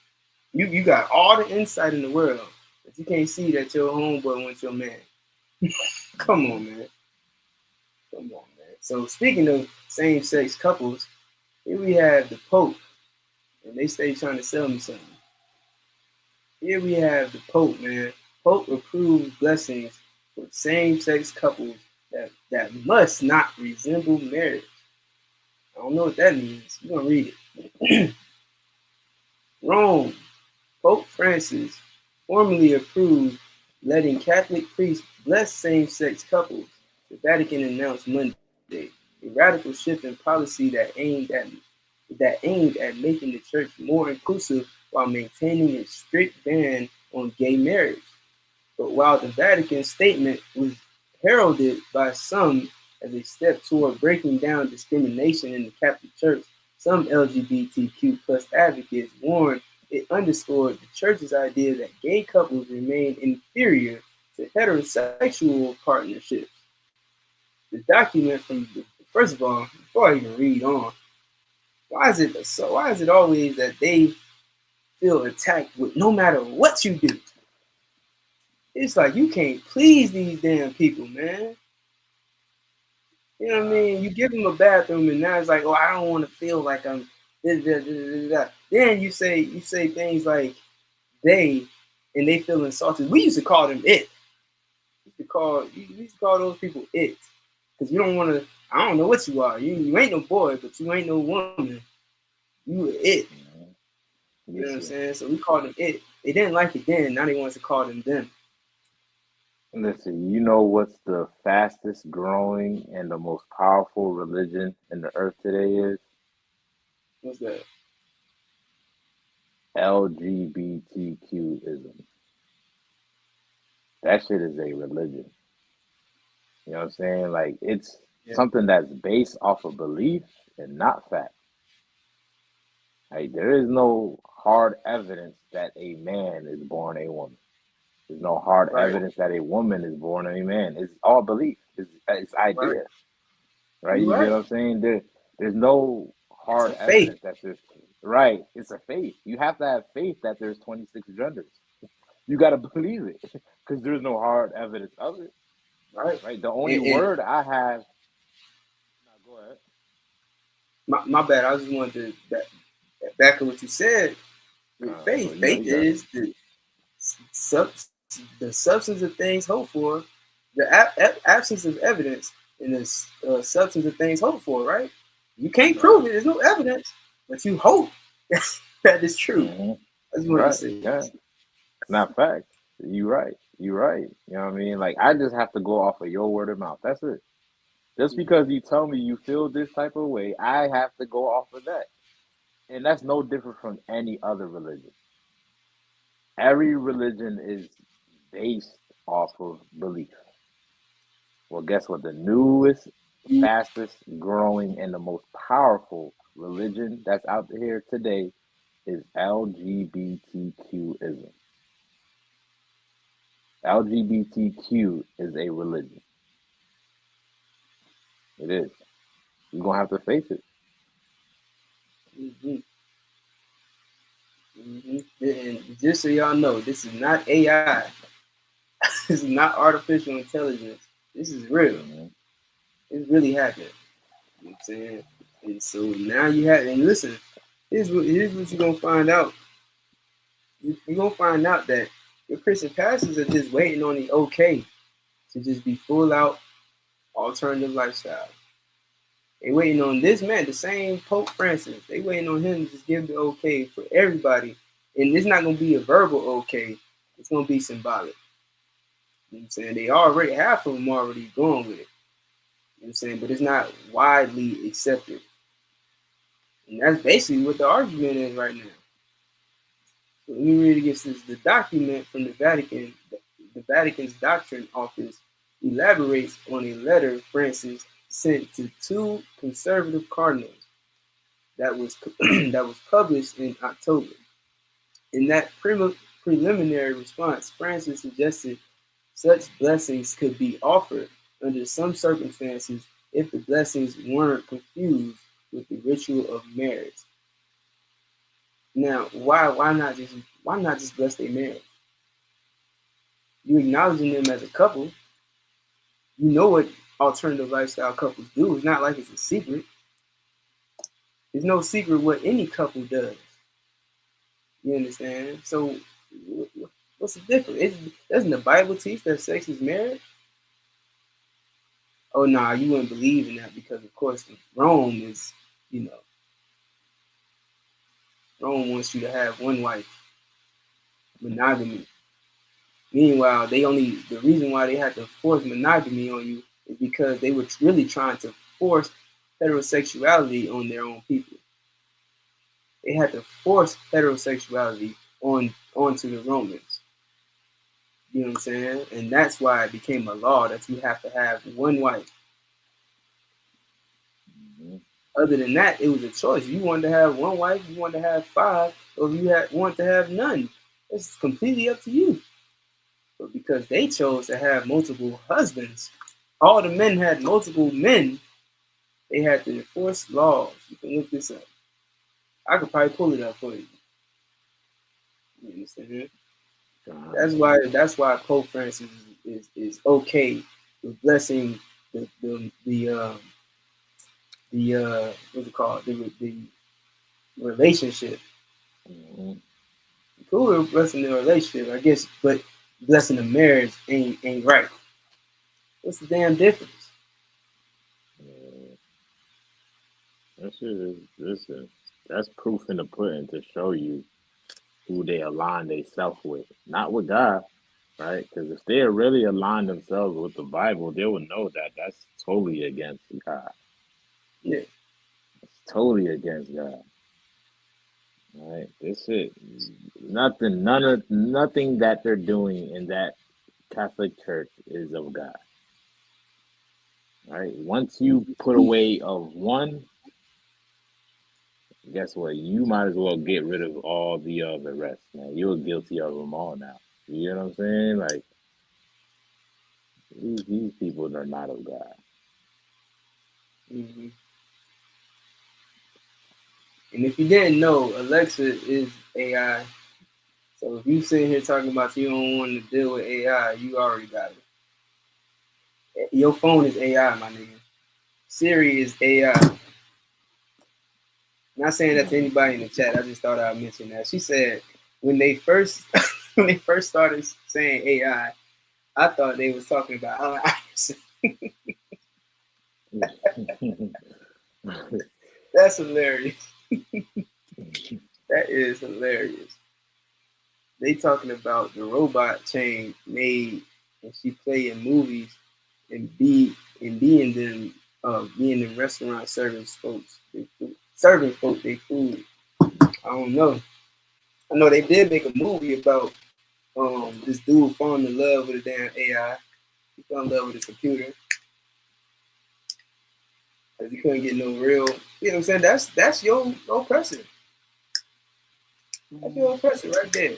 You got all the insight in the world, but you can't see that your homeboy wants your man. Come on, man. Come on, man. So speaking of same-sex couples, here we have the Pope, and they stay trying to sell me something. Here we have the Pope, man. Pope approves blessings for same-sex couples that must not resemble marriage. I don't know what that means. You're gonna read it. Rome, Pope Francis formally approved letting Catholic priests bless same-sex couples. The Vatican announced Monday a radical shift in policy that aimed at making the church more inclusive while maintaining a strict ban on gay marriage. But while the Vatican's statement was heralded by some as a step toward breaking down discrimination in the Catholic Church, some LGBTQ plus advocates warned it underscored the church's idea that gay couples remain inferior to heterosexual partnerships. The document first of all, before I even read on, why is it always that they feel attacked with no matter what you do? It's like you can't please these damn people, man. You know what I mean? You give them a bathroom, and now it's like, oh, I don't want to feel like I'm. Then you say things like they, and they feel insulted. We used to call them it. We used to call those people it, because you don't want to. I don't know what you are. You ain't no boy, but you ain't no woman. You it. You know what I'm saying? So we called them it. They didn't like it then. Now they want to call them them. Listen, you know what's the fastest growing and the most powerful religion in the earth today is? What's that? LGBTQism. That shit is a religion. You know what I'm saying? Like, it's something that's based off of belief and not fact. Like, there is no hard evidence that a man is born a woman. There's no hard evidence that a woman is born a man. It's all belief. It's idea. Right? You get what I'm saying? There's no hard evidence that there's right. It's a faith. You have to have faith that there's 26 genders. You got to believe it because there's no hard evidence of it. Right. The only word I have My bad. I just wanted to back up what you said. With faith, faith is the substance of things hoped for, the absence of evidence, and the substance of things hoped for. Right? You can't prove it. There's no evidence, but you hope that is true. I just wanted to say. Yeah. Not fact. You're right. You're right. You know what I mean? Like, I just have to go off of your word of mouth. That's it. Just because you tell me you feel this type of way, I have to go off of that. And that's no different from any other religion. Every religion is based off of belief. Well, guess what? The newest, fastest growing, and the most powerful religion that's out here today is LGBTQism. LGBTQ is a religion. It is. You're going to have to face it. And just so y'all know, this is not AI. This is not artificial intelligence. This is real. It's really happening. You know what I'm saying? And so now you have, and listen, here's what you're going to find out. You're going to find out that your Christian pastors are just waiting on the okay to just be full out alternative lifestyle. They waiting on this man, the same Pope Francis. They waiting on him to just give the okay for everybody. And it's not going to be a verbal okay. It's going to be symbolic. You know what I'm saying? They already, half of them already going with it. You know what I'm saying? But it's not widely accepted. And that's basically what the argument is right now. So let me read against this. The document from the Vatican, the Vatican's doctrine office elaborates on a letter Francis sent to two conservative cardinals that was published in October. In that preliminary response, Francis suggested such blessings could be offered under some circumstances if the blessings weren't confused with the ritual of marriage. Now, why not just bless their marriage? You acknowledging them as a couple. You know what alternative lifestyle couples do. It's not like it's a secret. There's no secret what any couple does. You understand? So what's the difference? Doesn't the Bible teach that sex is marriage? Oh, nah, you wouldn't believe in that because, of course, Rome is, Rome wants you to have one wife, monogamy. Meanwhile, the reason why they had to force monogamy on you is because they were really trying to force heterosexuality on their own people. They had to force heterosexuality onto the Romans. You know what I'm saying? And that's why it became a law that you have to have one wife. Other than that, it was a choice. You wanted to have one wife, you wanted to have five, or you want to have none. It's completely up to you. But because they chose to have multiple husbands, all the men had multiple men, they had to enforce laws. You can look this up. I could probably pull it up for you. You understand? That's why Pope Francis is okay with blessing the what's it called? The relationship. Cool with blessing the relationship, I guess, but blessing the marriage ain't right. What's the damn difference? That's proof in the pudding to show you who they align themselves with, not with God, right? Because if they really align themselves with the Bible, they will know that that's totally against God. Yeah, it's totally against God. Right? Nothing that they're doing in that Catholic Church is of God. Right? Once you put away of one, guess what? You might as well get rid of all the other rest, man. You're guilty of them all now. You know what I'm saying? Like, these people are not of God. Mm-hmm. And if you didn't know, Alexa is AI. So if you sitting here talking about you don't want to deal with AI, you already got it. Your phone is AI, my nigga. Siri is AI. Not saying that to anybody in the chat. I just thought I'd mention that. She said when they first started saying AI, I thought they was talking about Allen Iverson. That's hilarious. That is hilarious. They talking about the robot chain made and she play in movies and be in them being in restaurants serving folks their food. I don't know. I know they did make a movie about this dude falling in love with a damn AI. He fell in love with his computer because he couldn't get no real. You know what I'm saying? That's your oppressor. That's your oppressor right there.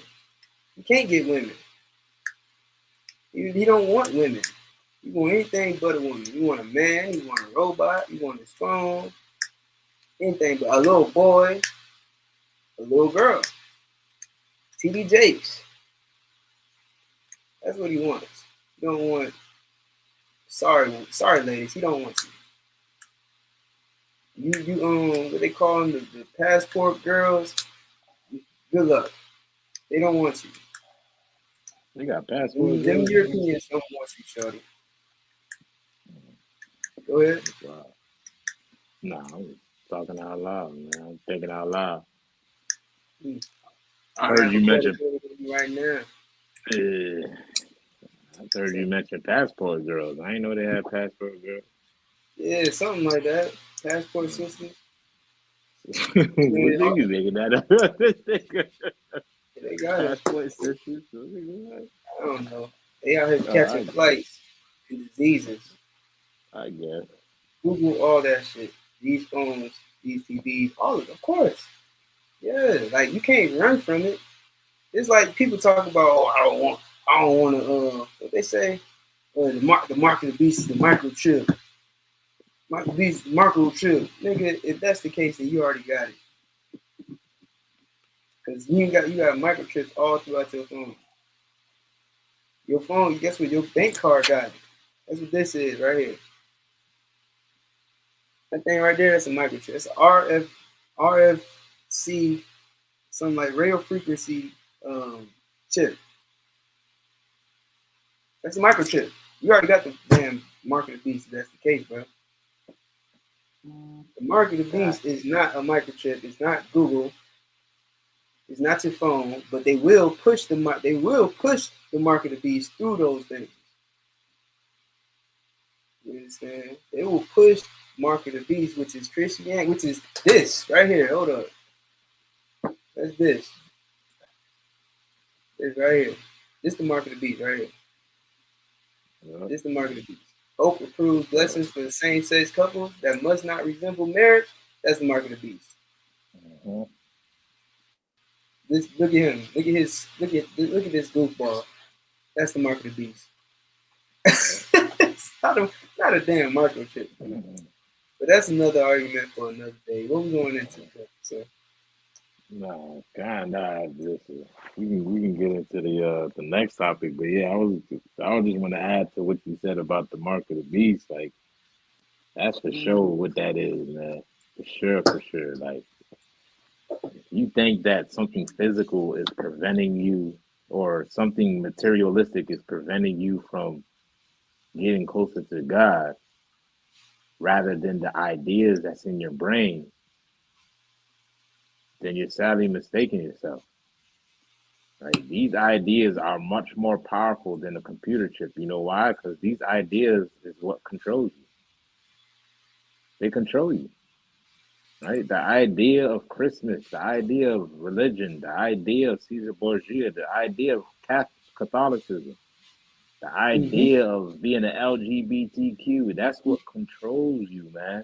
You can't get women. He don't want women. You want anything but a woman. You want a man. You want a robot. You want his phone. Anything but a little boy, a little girl. TD Jakes. That's what he wants. He don't want. Sorry, ladies. He don't want you. What they call them, the passport girls. Good luck. They don't want you. They got passport. Them Europeans don't want you, shorty. Go ahead. Wow. No, I'm talking out loud, man. I'm thinking out loud. I heard you mention right now. I heard you mention passport girls. I didn't know they had passport girls. Yeah, something like that. Passport sisters. What niggas making that up? They got passport sisters. I don't know. They out here catching flights and diseases. I guess. Google all that shit. These phones, these TVs, all of course. Yeah, like you can't run from it. It's like people talk about, oh, I don't want to. What they say? The mark of the beast is the microchip. Microchip, nigga. If that's the case, then you already got it. Cause you got microchips all throughout your phone. Your phone, guess what? Your bank card got it. That's what this is right here. That thing right there, that's a microchip. It's an RFC, something like radio frequency chip. That's a microchip. You already got the damn mark of the beast. If that's the case, bro. The mark of the beast is not a microchip. It's not Google. It's not your phone. But they will push the mark of the beast through those things. You understand? They will push mark of the beast, which is Christianity, which is this right here. Hold up. That's this. This right here. This the mark of the beast right here. This is the mark of the beast. Hope approves blessings for the same-sex couples that must not resemble marriage. That's the mark of the beast. This, look at him. Look at this goofball. That's the mark of the beast. It's not a damn microchip. But that's another argument for another day. What we going into, sir? No, kind of. We can get into the next topic, but yeah, I just want to add to what you said about the mark of the beast. Like, that's for sure what that is, man. For sure. Like, you think that something physical is preventing you, or something materialistic is preventing you from getting closer to God, rather than the ideas that's in your brain, then you're sadly mistaking yourself. Right? These ideas are much more powerful than a computer chip. You know why? Because these ideas is what controls you. They control you. Right? The idea of Christmas, the idea of religion, the idea of Caesar Borgia, the idea of Catholicism, the idea of being an LGBTQ, that's what controls you, man.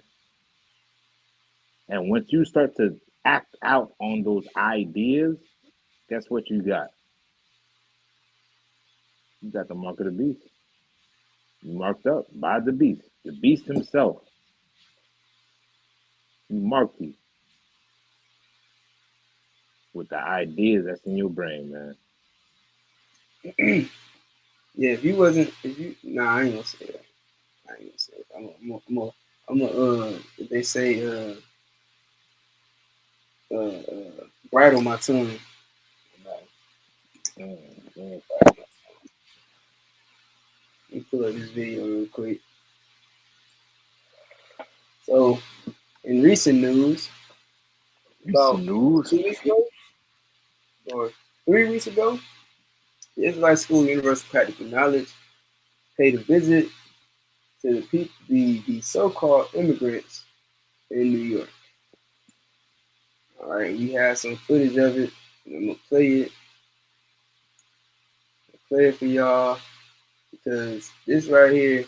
And once you start to act out on those ideas, guess what you got? You got the mark of the beast. You marked up by the beast himself. He marked you with the ideas that's in your brain, man. Yeah, I ain't gonna say that. I'm I'm they say bridle my tongue. Let me pull up this video real quick. So, in recent news, about 2 weeks ago, or 3 weeks ago, the Israelite School of Universal Practical Knowledge paid a visit to the so-called immigrants in New York. All right, we have some footage of it, and I'm gonna play it. Play it for y'all because this right here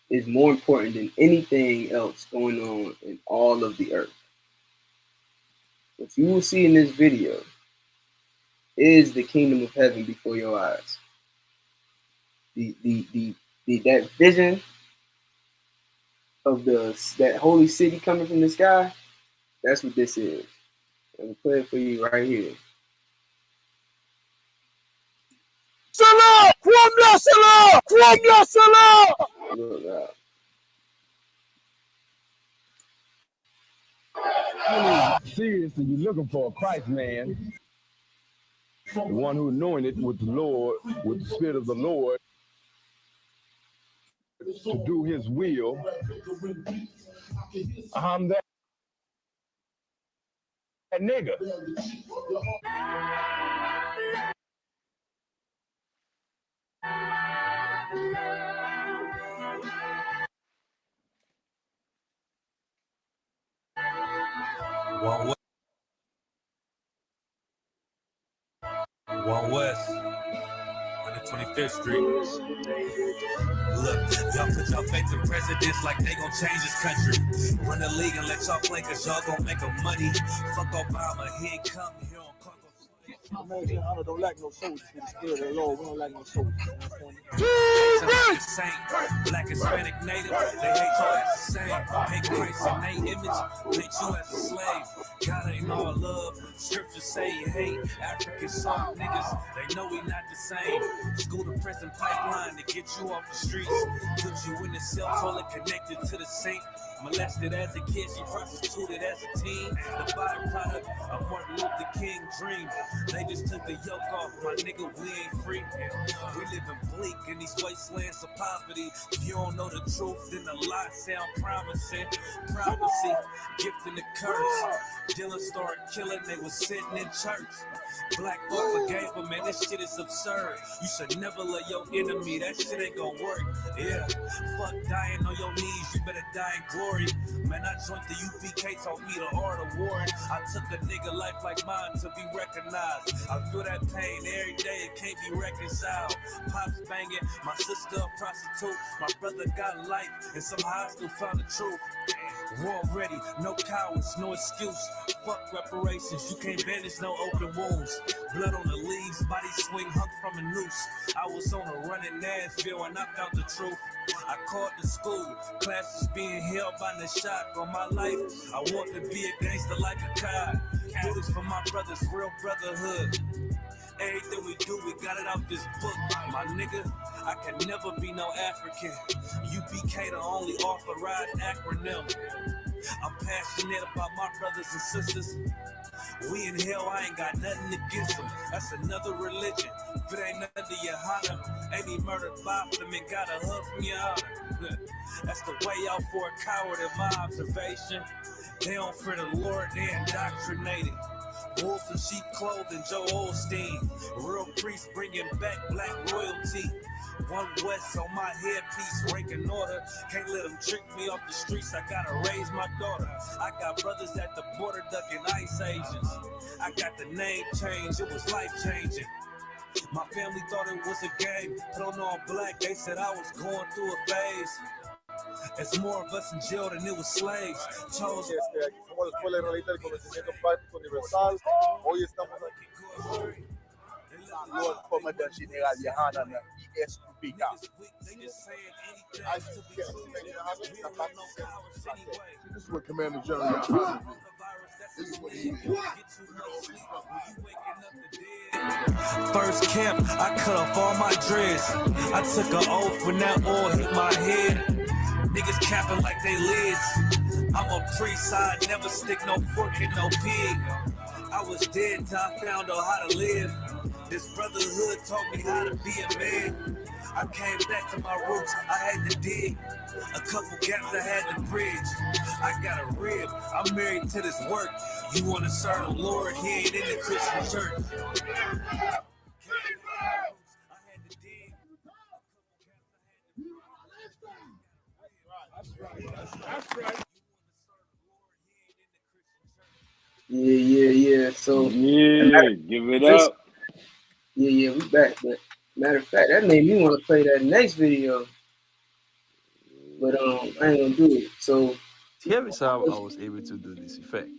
is more important than anything else going on in all of the earth. What you will see in this video is the kingdom of heaven before your eyes. That vision of that holy city coming from the sky, that's what this is. I'm gonna play it for you right here. Salah! Kwamla Salah! Kwamla Salah! Look out. Seriously, you're looking for a Christ man, the one who anointed with the Lord, with the Spirit of the Lord, to do His will. I'm that nigga. One West, 125th Street. Look, y'all put y'all faith in presidents like they gon' change this country. Run the league and let y'all play cause y'all gon' make a money. Fuck Obama, he ain't come here on Congo. Imagine I don't like no soldiers for the spirit of the Lord. We don't like no soldiers. Black, Hispanic, Native, they hate y'all as the same. Hate Christ in their image, hate you as a slave. God ain't all love. Scriptures say you hate African soft niggas. They know we not the same. School to prison pipeline to get you off the streets. Put you in the cell toilet connected to the saint. Molested as a kid, she prostituted as a teen. The byproduct of Martin Luther King dream. They just took the yoke off, my nigga, we ain't free. We live in bleak in these wastelands of poverty. If you don't know the truth, then the lie sound promising. Prophecy, gift and the curse. Dylan started killing, they was sitting in church. Black folk forgave him, man, this shit is absurd. You should never love your enemy, that shit ain't gonna work. Yeah, fuck dying on your knees, you better die in glory. Man, I joined the UPK, taught me the art of war. I took a nigga life like mine to be recognized. I feel that pain every day, it can't be reconciled. Pops banging, my sister a prostitute. My brother got life, and somehow I still found the truth. War ready, no cowards, no excuse. Fuck reparations, you can't bandage no open wounds. Blood on the leaves, body swing hung from a noose. I was on a run in Nashville and I found the truth. I called the school, classes being held by the shock on my life. I want to be a gangster like a cop. Do this for my brothers, real brotherhood. Everything we do, we got it out this book. My nigga, I can never be no African. UPK the only authorized acronym. I'm passionate about my brothers and sisters. We in hell, I ain't got nothing against them. That's another religion. If it ain't nothing to your honor, ain't he murdered by them and got a hug from your honor. That's the way out for a coward in my observation. They don't fear the Lord, they indoctrinated. Wolves in sheep clothing, Joe Osteen. Real priests bringing back black royalty. One West on my headpiece, ranking order. Can't let them trick me off the streets, I gotta raise my daughter. I got brothers at the border ducking ICE agents. I got the name change, it was life changing. My family thought it was a game. Put on all black, they said I was going through a phase. It's more of us in jail than it was slaves. Chose. Somos la Escuela Israelita del Conocimiento Práctico Universal. Hoy estamos aquí. Lord, forma da General Yahana na ESPK. This is what Commander General Yahana did. This is what he did. First camp, I cut off all my dreads. I took an oath when that oil hit my head. Niggas capping like they lids. I'm a priest, I never stick no fork in no pig. I was dead till I found out how to live. This brotherhood taught me how to be a man. I came back to my roots, I had to dig. A couple gaps I had to bridge. I got a rib, I'm married to this work. You wanna serve the Lord, he ain't in the Christian church. Yeah. So yeah, give it up. Yeah, we back. But matter of fact, that made me want to play that next video. But I ain't gonna do it. So here is how I was able to do this effect.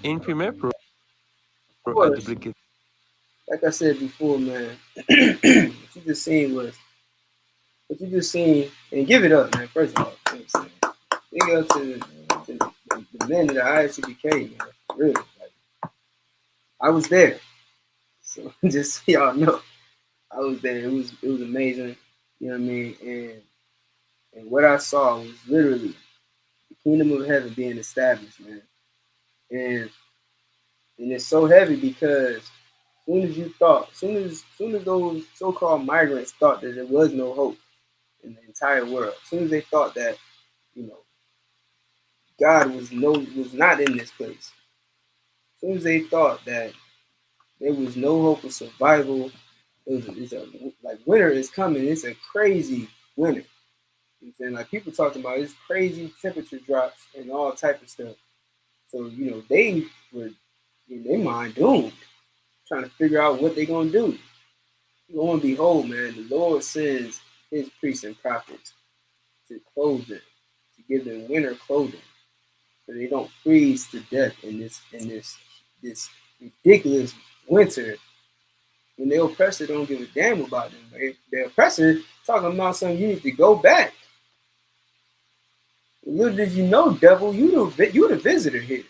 In Premiere Pro, I course, duplicate. like I said before, man, what you just seen, and give it up, man. First of all, you know what I'm saying? Big up to the men of the ISUBK, man. For real. Like, I was there. So just so y'all know, I was there. It was amazing. You know what I mean? And what I saw was literally the kingdom of heaven being established, man. And it's so heavy because soon as those so-called migrants thought that there was no hope in the entire world, as soon as they thought that, you know, God was not in this place, as soon as they thought that there was no hope of survival, like winter is coming. It's a crazy winter. You know what I'm saying? Like people talking about it's crazy temperature drops and all type of stuff. So, you know, they were in their mind doomed, trying to figure out what they're gonna do. Lo and behold, man, the Lord sends his priests and prophets to clothe them, to give them winter clothing, so they don't freeze to death in this ridiculous winter. When the oppressor don't give a damn about them. Right? The oppressor talking about something you need to go back. Little did you know, devil, you the visitor here.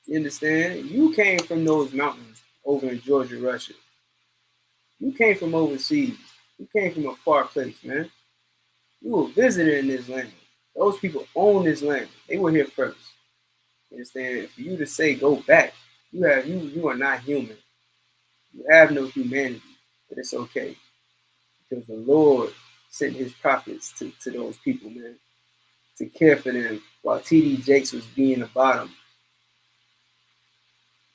You understand? You came from those mountains over in Georgia, Russia. You came from overseas. You came from a far place, man. You were a visitor in this land. Those people own this land. They were here first. You understand? For you to say go back, you are not human. You have no humanity. But it's okay. Because the Lord sent his prophets to those people, man, to care for them while T.D. Jakes was being the bottom.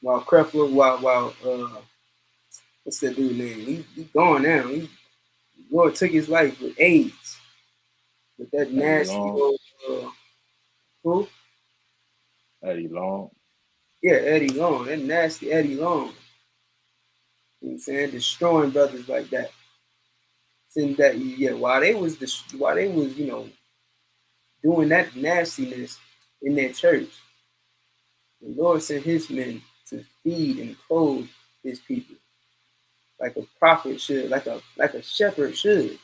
While Creflo, what's that dude name? He gone now. Lord took his life with AIDS. With that nasty old, who? Eddie Long. Yeah, Eddie Long. That nasty Eddie Long. You know what I'm saying? Destroying brothers like that. Since that, yeah, while they was, you know, doing that nastiness in that church, the Lord sent his men to feed and clothe his people. Like a prophet should, like a shepherd should.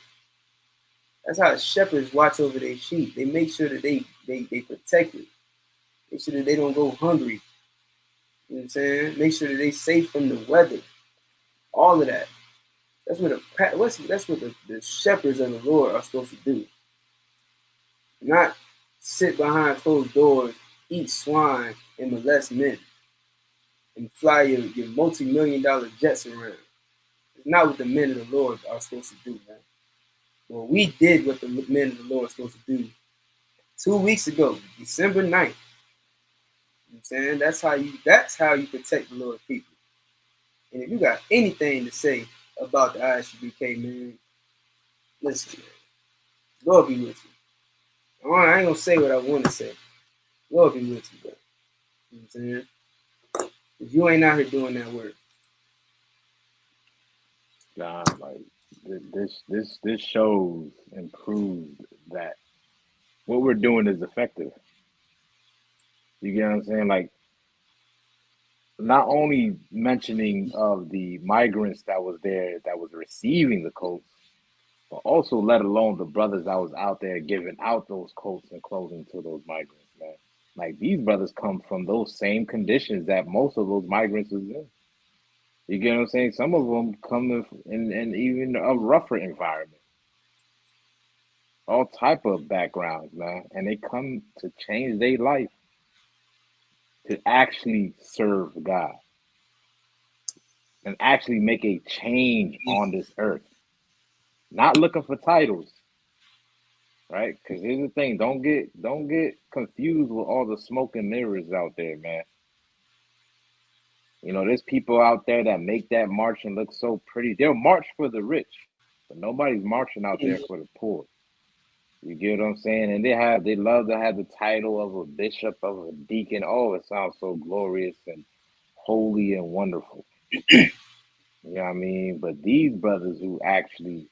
That's how shepherds watch over their sheep. They make sure that they protect it. Make sure that they don't go hungry. You know what I'm saying? Make sure that they safe from the weather. All of that. That's what the shepherds of the Lord are supposed to do. Not sit behind closed doors, eat swine, and molest men, and fly your multi-million-dollar jets around. It's not what the men of the Lord are supposed to do, man. Well, we did what the men of the Lord are supposed to do 2 weeks ago, December 9th. You know what I'm saying? That's how you protect the Lord's people. And if you got anything to say about the ISUBK, man, listen, man. Lord be with you. I ain't gonna say what I want to say. Lord be with you, bro. You know what I'm saying? If you ain't out here doing that work. Nah, like this shows and proves that what we're doing is effective. You get what I'm saying? Like, not only mentioning of the migrants that was there that was receiving the coats, but also let alone the brothers that was out there giving out those coats and clothing to those migrants, man. Like, these brothers come from those same conditions that most of those migrants was in. You get what I'm saying? Some of them come in even a rougher environment. all type of backgrounds, man, and they come to change their life to actually serve God and actually make a change on this earth. Not looking for titles, right? Because here's the thing: don't get confused with all the smoke and mirrors out there, man. You know, there's people out there that make that marching look so pretty. They'll march for the rich, but nobody's marching out there for the poor. You get what I'm saying? And they love to have the title of a bishop, of a deacon. Oh, it sounds so glorious and holy and wonderful. You know what I mean? But these brothers who actually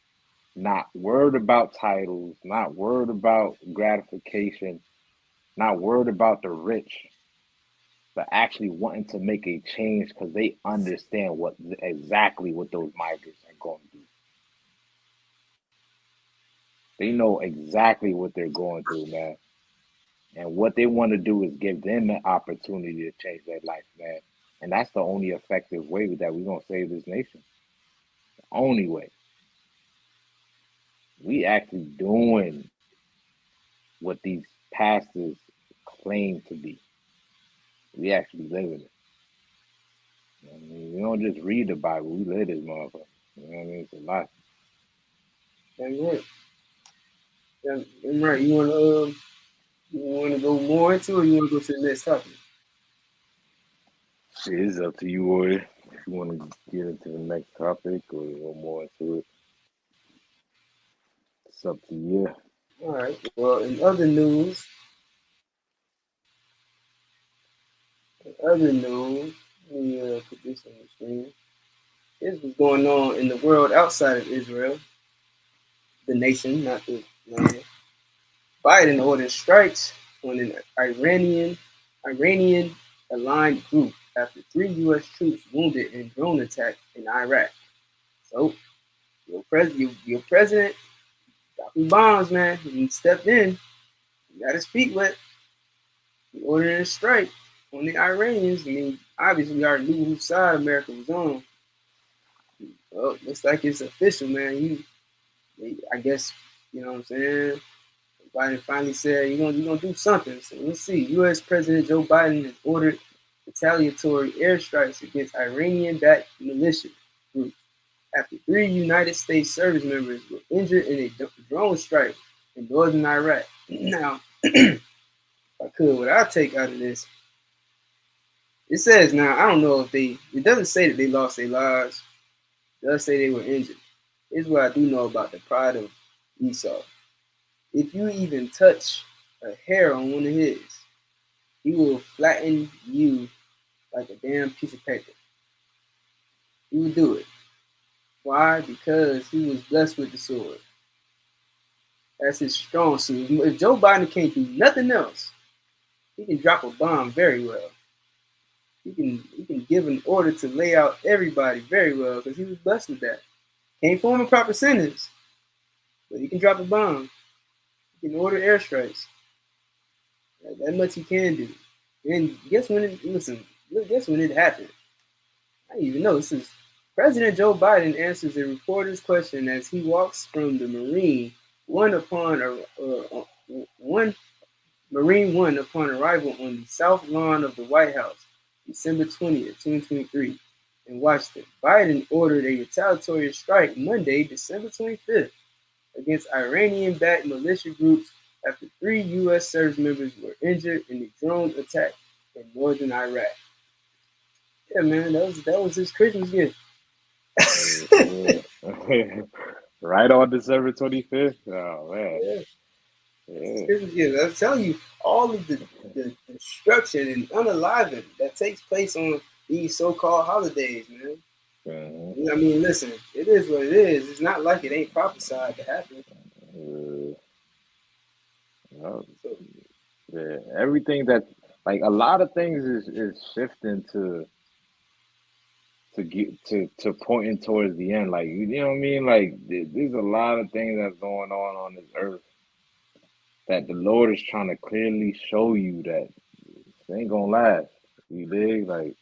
not worried about titles, not worried about gratification, not worried about the rich, but actually wanting to make a change because they understand exactly what those migrants are going to do. They know exactly what they're going through, man. And what they want to do is give them an opportunity to change their life, man. And that's the only effective way that we're going to save this nation. The only way. We actually doing what these pastors claim to be. We actually living it. You know what I mean? We don't just read the Bible, we live this motherfucker. You know what I mean? It's a lot. That's right. That's right. You wanna go more into it, or you wanna go to the next topic? Shit, it's up to you, Warrior. If you want to get into the next topic or go more into it, it's up to you. All right. Well, in other news, let me put this on the screen. Here's what's going on in the world outside of Israel, the nation, not the land. Biden ordered strikes on an Iranian aligned group after 3 U.S. troops wounded in drone attack in Iraq. So your president dropping bombs, man. He stepped in, he got his feet wet. He ordered a strike on the Iranians. I mean, obviously we already knew whose side America was on. Well, looks like it's official, man. I guess, you know what I'm saying? Biden finally said you're gonna do something. So let's see. U.S. President Joe Biden has ordered retaliatory airstrikes against Iranian-backed militia groups after 3 United States service members were injured in a drone strike in northern Iraq. Now, if I could, what I take out of this, it says now I don't know if it doesn't say that they lost their lives. It does say they were injured. Here's what I do know about the pride of Esau. If you even touch a hair on one of his, he will flatten you like a damn piece of paper. He will do it. Why? Because he was blessed with the sword. That's his strong suit. If Joe Biden can't do nothing else, he can drop a bomb very well. He can give an order to lay out everybody very well because he was blessed with that. Can't form a proper sentence, but he can drop a bomb. He can order airstrikes. That much he can do. And guess when it happened? I didn't even know. This is President Joe Biden answers a reporter's question as he walks from the Marine One upon arrival on the south lawn of the White House, December 20th, 2023, in Washington. Biden ordered a retaliatory strike Monday, December 25th, against Iranian-backed militia groups after 3 U.S. service members were injured in the drone attack in northern Iraq. Yeah, man, that was his Christmas gift. Right on December 25th. Oh man. Yeah. Christmas gift. I'm telling you, all of the destruction and unaliving that takes place on these so-called holidays, man. I mean, listen, it is what it is. It's not like it ain't prophesied to happen. Yeah, everything that like a lot of things is shifting to pointing towards the end. Like you know what I mean? Like there's a lot of things that's going on this earth that the Lord is trying to clearly show you that it ain't gonna last. You dig? Like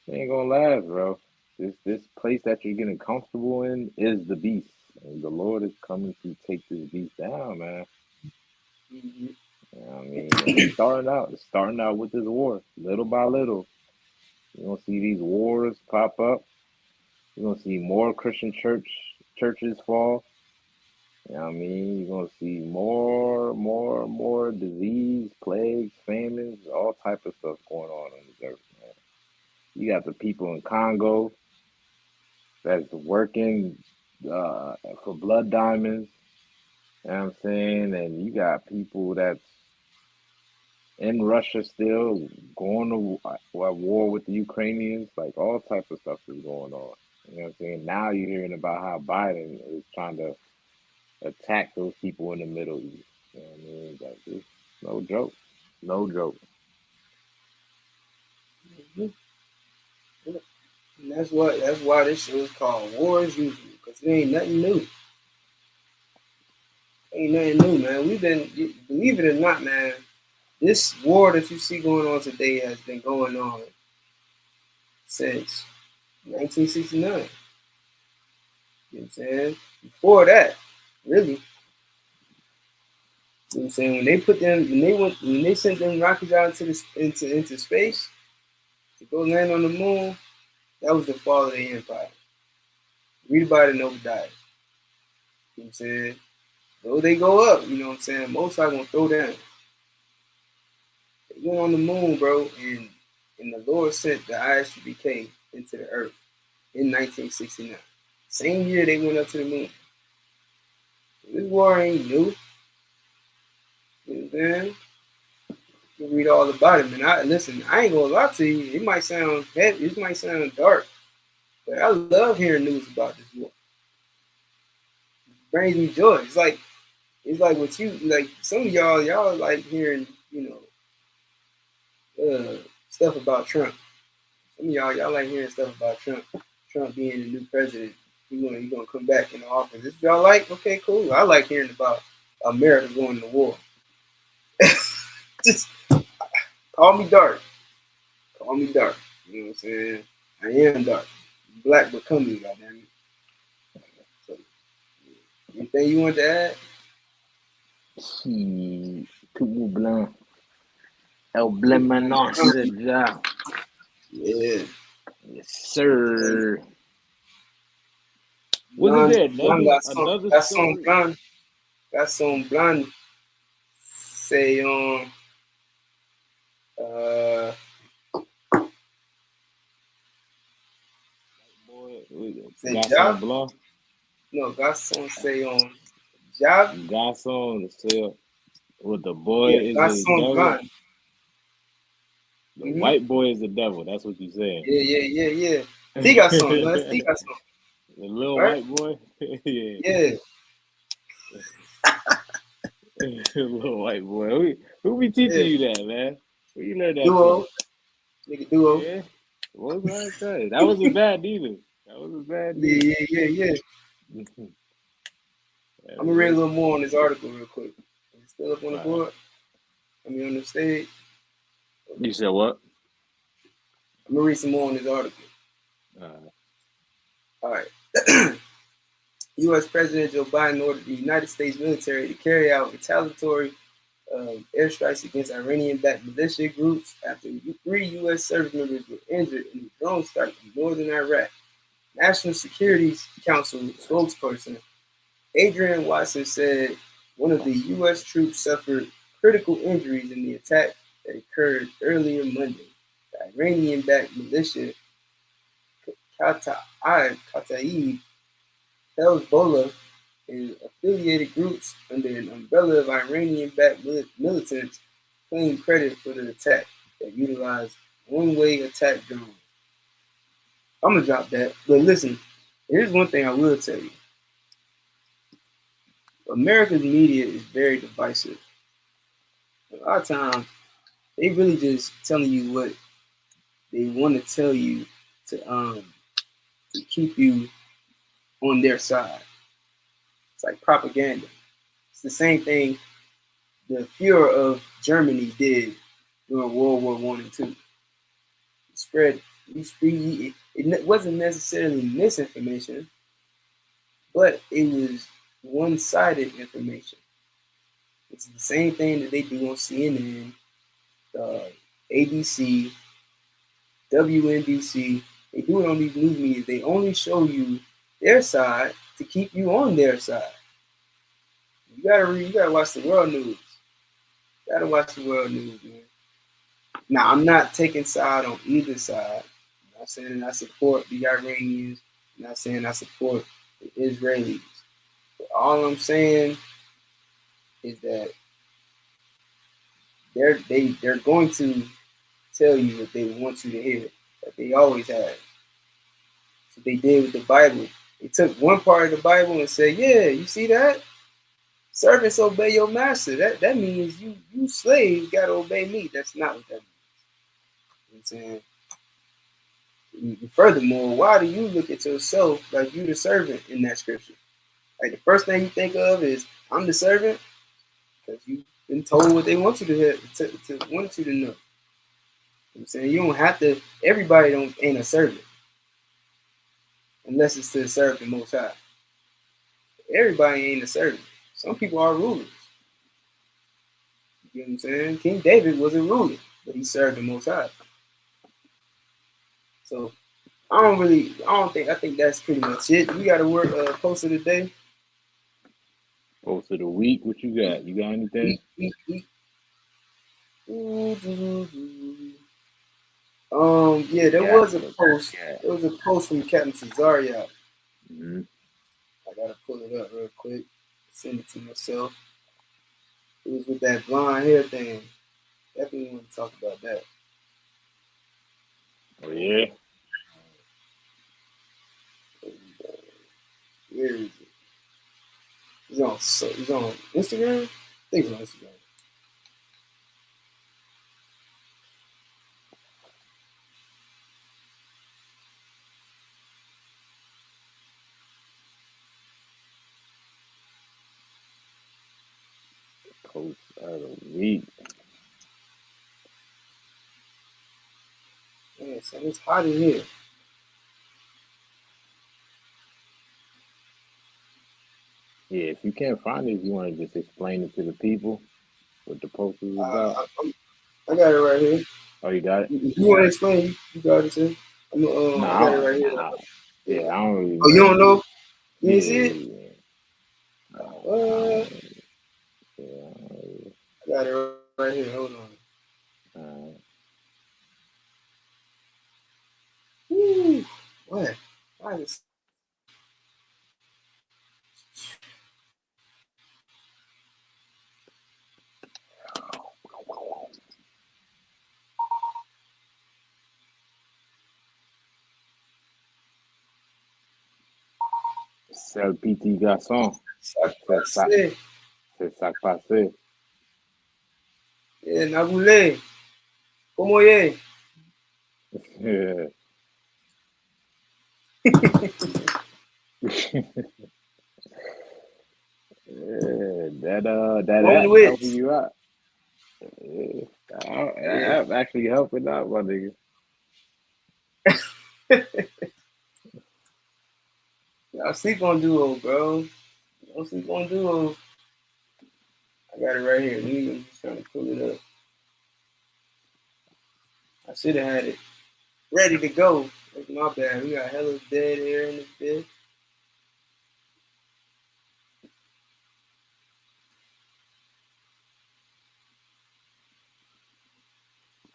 it ain't gonna last, bro. This place that you're getting comfortable in is the beast. And the Lord is coming to take this beast down. now, man. Mm-hmm. You know what I mean? And it's starting out with this war, little by little. You're gonna see these wars pop up. You're gonna see more Christian churches fall. You know what I mean? You're gonna see more disease, plagues, famines, all type of stuff going on this earth, man. You got the people in Congo that's working for blood diamonds. You know what I'm saying? And you got people that's in Russia still going to war with the Ukrainians. Like all type of stuff is going on. You know what I'm saying? Now you're hearing about how Biden is trying to attack those people in the Middle East. You know what I mean? That's just no joke. No joke. Mm-hmm. And that's why this show is called War as Usual, because it ain't nothing new. Ain't nothing new, man. We've been, believe it or not, man, this war that you see going on today has been going on since 1969. You know what I'm saying? Before that, really. You know what I'm saying? When they sent them rockets out into space to go land on the moon, that was the fall of the empire. Read about it and never died. You know what I'm saying? Though they go up, you know what I'm saying? Most are gonna throw down. They went on the moon, bro, and the Lord sent the ISUBK into the earth in 1969. Same year they went up to the moon. So this war ain't new. You know what I'm saying? You read all about it, man. I ain't gonna lie to you. It might sound heavy, it might sound dark, but I love hearing news about this war. It brings me joy. It's like what you like. Some of y'all like hearing, stuff about Trump. Some of y'all like hearing stuff about Trump. Trump being the new president. He gonna come back in the office. This y'all like? Okay, cool. I like hearing about America going to war. Just call me dark. Call me dark. You know what I'm saying? I am dark. Black but coming, goddamn it. So, anything you want to add? Tout blanc. El Blemano, yeah. Yeah. Yes, sir. Wasn't there another story? Garçon blanc say Garçon blanc. No, Garçon say job. Garçon say with the boy Yeah, is the Garçon devil. blanc. The white boy is the devil. That's what you saying. Yeah. Garçon, no, it's Garçon. The little white boy. Yeah. Little white boy. Who be teaching you that, man? Where you learn that Duo. from? Nigga duo. Yeah. What was I saying? That wasn't bad either. Yeah. I'm gonna read a little more on this article real quick. Is it still up on the board? I mean, on the stage. You said what? I'm gonna read some more on this article. All right. U.S. President Joe Biden ordered the United States military to carry out retaliatory airstrikes against Iranian-backed militia groups after 3 U.S. service members were injured in a drone strike in northern Iraq. National Security Council spokesperson Adrian Watson said one of the U.S. troops suffered critical injuries in the attack that occurred earlier Monday. The Iranian-backed militia Kataib Hezbollah and affiliated groups under an umbrella of Iranian-backed militants claim credit for the attack that utilized one-way attack drones. I'm gonna drop that, but listen, here's one thing I will tell you. America's media is very divisive. A lot of times, they really just telling you what they want to tell you to keep you on their side. It's like propaganda. It's the same thing the Fuhrer of Germany did during World War I and II. It wasn't necessarily misinformation, but it was one-sided information. It's the same thing that they do on CNN, ABC, WNBC. They do it on these news media. They only show you their side to keep you on their side. You gotta watch the world news. You gotta watch the world news, man. Now, I'm not taking side on either side. I'm not saying I support the Iranians. I'm not saying I support the Israelis. But all I'm saying is that they're going to tell you what they want you to hear, that they always have. So they did with the Bible. They took one part of the Bible and said, "Yeah, you see that? Servants obey your master. That means you slaves gotta obey me." That's not what that means. You know what I'm saying? Furthermore, why do you look at yourself like you the servant in that scripture? Like the first thing you think of is I'm the servant because you've been told what they want you to hear, to want you to know. You know what I'm saying? You don't have to. Everybody ain't a servant unless it's to serve the Most High. Everybody ain't a servant. Some people are rulers. You know what I'm saying? King David was a ruler, but he served the Most High. So I think that's pretty much it. We got to work post of the day. Post of the week. What you got? You got anything? Yeah, there was a post. There was a post from Captain Cesario. Mm-hmm. I gotta pull it up real quick. Send it to myself. It was with that blonde hair thing. Definitely want to talk about that. Oh yeah. Where is it? He's on Instagram? I think he's on Instagram. Post of the week. Man, so it's hot in here. Yeah, if you can't find it, you want to just explain it to the people what the post is about. I got it right here. Oh, you got it? You want to explain? You got it too. I got it right here. Yeah, I don't really know. Oh, you don't know? You didn't see it? I got it right here. Hold on. Woo. What? Why is C'est le petit garçon. C'est ça passé. Yeah, Nabule. Como ye? Yeah. That app helping you out. Yeah. That app actually helping out, my nigga. Y'all sleep on Duo, bro. Don't sleep on Duo. I got it right here. I'm just trying to pull it up. I should have had it ready to go. That's my bad. We got hella dead air in this bit.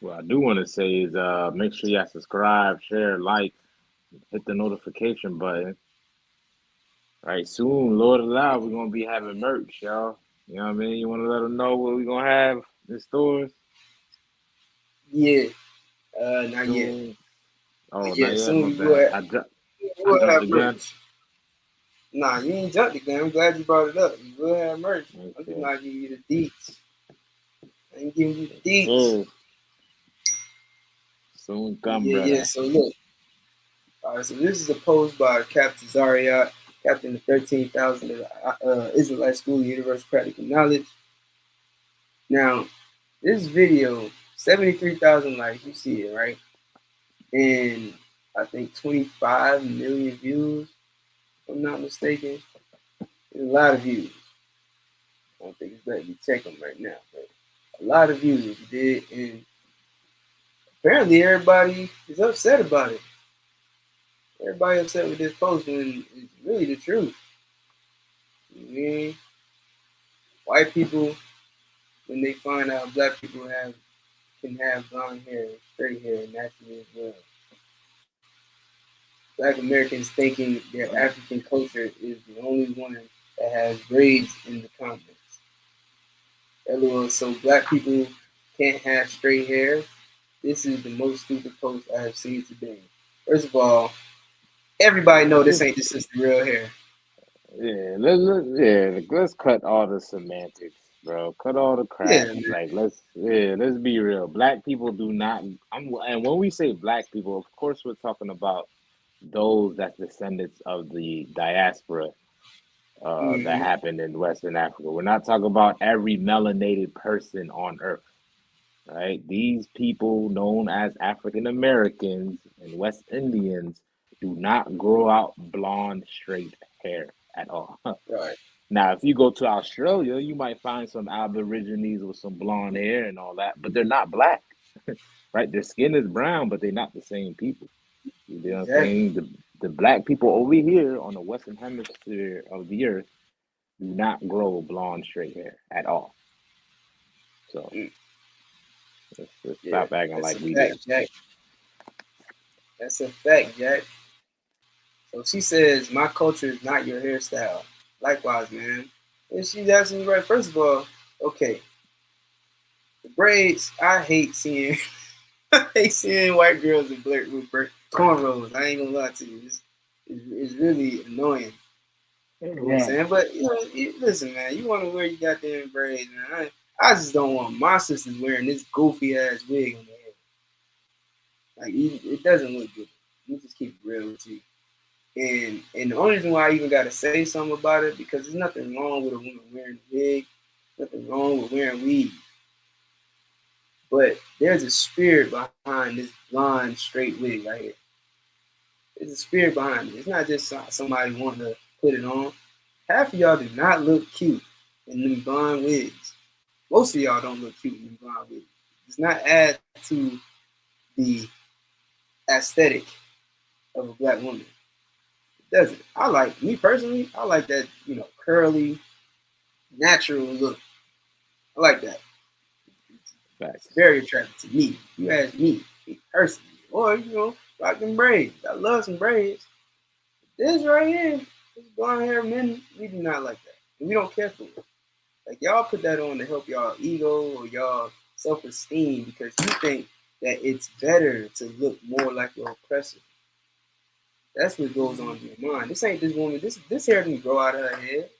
What I do want to say is make sure y'all subscribe, share, like, hit the notification button. Right, soon, Lord allow, we're gonna be having merch, y'all. You know what I mean? You want to let them know what we're gonna have in stores? Yeah, not yet. Oh, not yet. yet. Soon My you bad. I jumped have the merch. gun. Nah, you ain't jumped the gun. I'm glad you brought it up. You will have merch. Okay. I'm just not giving you the deets. I ain't giving you the deets. Soon come, yeah, brother. Yeah, so look. All right, so this is a post by Captain Zariat, captain of 13,000 Israelite School of Universal Practical Knowledge. Now, this video, 73,000 likes, you see it, right? And I think 25 million views, if I'm not mistaken. It's a lot of views. I don't think it's better to check them right now. But a lot of views did, and apparently everybody is upset about it. Everybody upset with this post when it's really the truth. You know what I mean? White people, when they find out black people can have blonde hair, straight hair naturally as well. Black Americans thinking their African culture is the only one that has braids in the comments. LOL, so black people can't have straight hair. This is the most stupid post I have seen today. First of all, everybody know this ain't the sister real hair. Yeah, let's cut all the semantics, bro. Cut all the crap. Yeah, Like let's be real. Black people do not. And when we say black people, of course we're talking about those that's descendants of the diaspora that happened in Western Africa. We're not talking about every melanated person on Earth, right? These people known as African Americans and West Indians do not grow out blonde, straight hair at all. Right. Now, if you go to Australia, you might find some Aborigines with some blonde hair and all that, but they're not black, right? Their skin is brown, but they're not the same people. You know what I'm saying? The black people over here on the Western Hemisphere of the Earth do not grow blonde, straight hair at all. So let's stop acting like we do. Jack. That's a fact, Jack. So she says, my culture is not your hairstyle. Likewise, man. And she's absolutely right. First of all, okay. The braids, I hate seeing white girls with cornrows. I ain't gonna lie to you. It's really annoying. You know what I'm saying? But listen, man, you want to wear your goddamn braids, man. I just don't want my sisters wearing this goofy ass wig on their head. Like it doesn't look good. Let me just keep it real with you. And the only reason why I even gotta say something about it, because there's nothing wrong with a woman wearing a wig, nothing wrong with wearing weave. But there's a spirit behind this blonde straight wig right here. There's a spirit behind it. It's not just somebody wanting to put it on. Half of y'all do not look cute in them blonde wigs. Most of y'all don't look cute in them blonde wigs. It does not add to the aesthetic of a black woman. It doesn't. Me personally, I like that, curly, natural look. I like that. It's very attractive to me. You ask me personally. Or, rock them braids. I love some braids. This right here, this blonde hair men, we do not like that. And we don't care for it. Like, y'all put that on to help y'all ego or y'all self-esteem because you think that it's better to look more like your oppressor. That's what goes on in your mind. This ain't this woman. This hair didn't grow out of her head.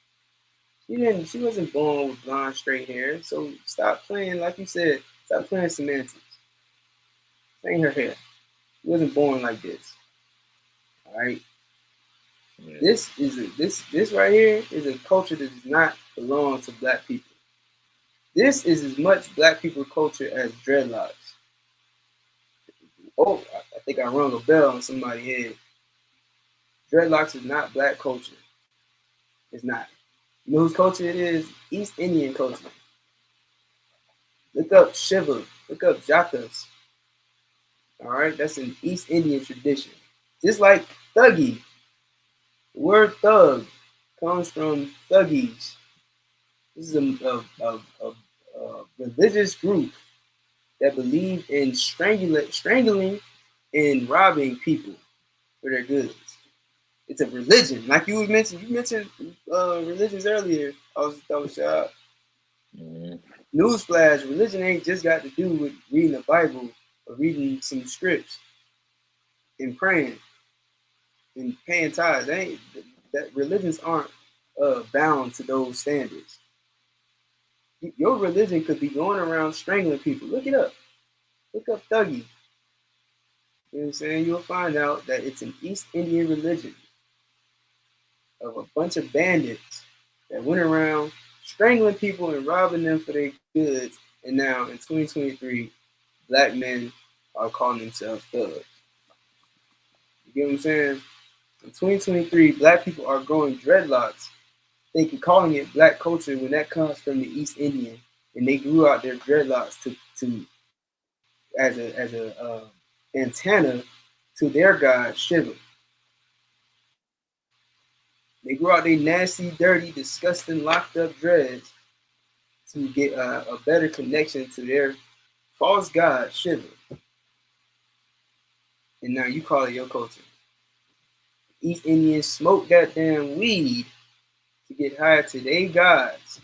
She wasn't born with blonde straight hair. So stop playing, like you said, stop playing semantics. This ain't her hair. She wasn't born like this. All right. Yeah. This right here is a culture that does not belong to black people. This is as much black people culture as dreadlocks. Oh, I think I rung a bell on somebody's head. Dreadlocks is not black culture. It's not. You know whose culture it is? East Indian culture. Look up Shiva. Look up Jatas. All right, that's an East Indian tradition. Just like thuggy. The word thug comes from thuggies. This is a religious group that believe in strangling and robbing people for their goods. It's a religion, like you mentioned. You mentioned religions earlier. I was shocked. Newsflash: religion ain't just got to do with reading the Bible or reading some scripts and praying and paying tithes. That religions aren't bound to those standards. Your religion could be going around strangling people. Look it up. Look up thuggy. You know what I'm saying? You'll find out that it's an East Indian religion of a bunch of bandits that went around strangling people and robbing them for their goods. And now in 2023, black men are calling themselves thugs. You get what I'm saying? In 2023, black people are growing dreadlocks calling it black culture when that comes from the East Indian, and they grew out their dreadlocks to as a antenna to their god Shiva. They grew out their nasty, dirty, disgusting, locked up dreads to get a better connection to their false god Shiva. And now you call it your culture. East Indians smoke that damn weed to get higher to their gods.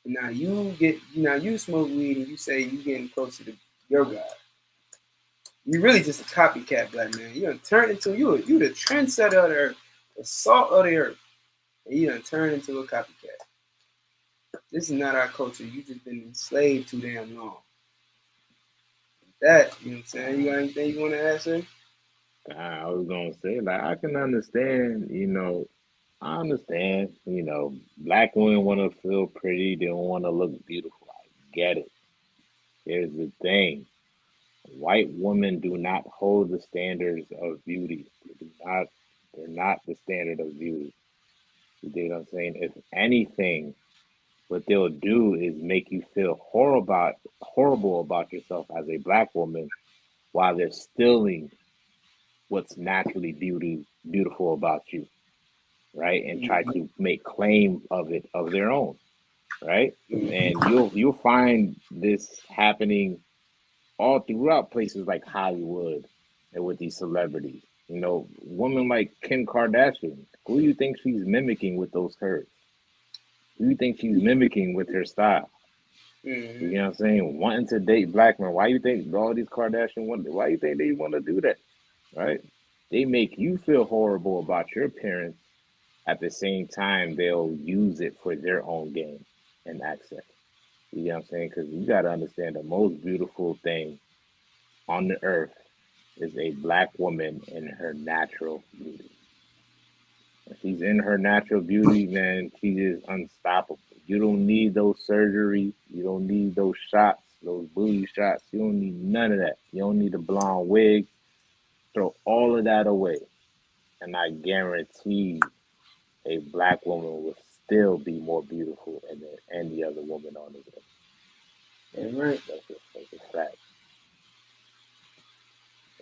And now you smoke weed and you say you getting closer to your god. You really just a copycat, black man. You done turned into you the trendsetter of the earth, the salt of the earth, and you done turned into a copycat. This is not our culture. You just been enslaved too damn long. That, you know what I'm saying? You got anything you want to add, sir? I was gonna say, like, I can understand, I understand, black women want to feel pretty, they don't want to look beautiful. I get it. Here's the thing. White women do not hold the standards of beauty. They're not the standard of beauty. You dig what I'm saying? If anything, what they'll do is make you feel horrible about yourself as a black woman while they're stealing what's naturally beautiful about you, right? And try to make claim of it of their own, right? And you'll find this happening all throughout places like Hollywood and with these celebrities. Women like Kim Kardashian, who do you think she's mimicking with those curves? Who do you think she's mimicking with her style? You know what I'm saying? Wanting to date black men. Why you think all these Kardashian why you think they want to do that? Right? They make you feel horrible about your appearance. At the same time, they'll use it for their own gain and access. You know what I'm saying? Because you got to understand the most beautiful thing on the earth is a black woman in her natural beauty. If she's in her natural beauty, man, she is unstoppable. You don't need those surgeries. You don't need those shots, those booty shots. You don't need none of that. You don't need a blonde wig. Throw all of that away. And I guarantee a black woman will still be more beautiful than any other woman on the earth. That's right. That's a fact.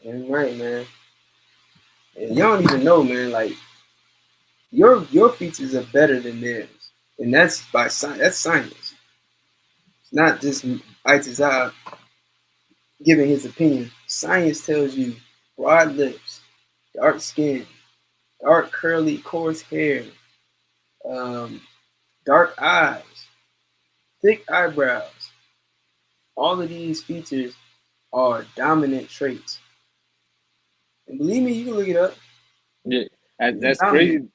That's right, man. And y'all don't even know, man, like your features are better than theirs. And that's by science. That's science. It's not just Itazar giving his opinion. Science tells you broad lips, dark skin, dark curly coarse hair, dark eyes, thick eyebrows. All of these features are dominant traits. And believe me, you can look it up. Yeah, that's crazy.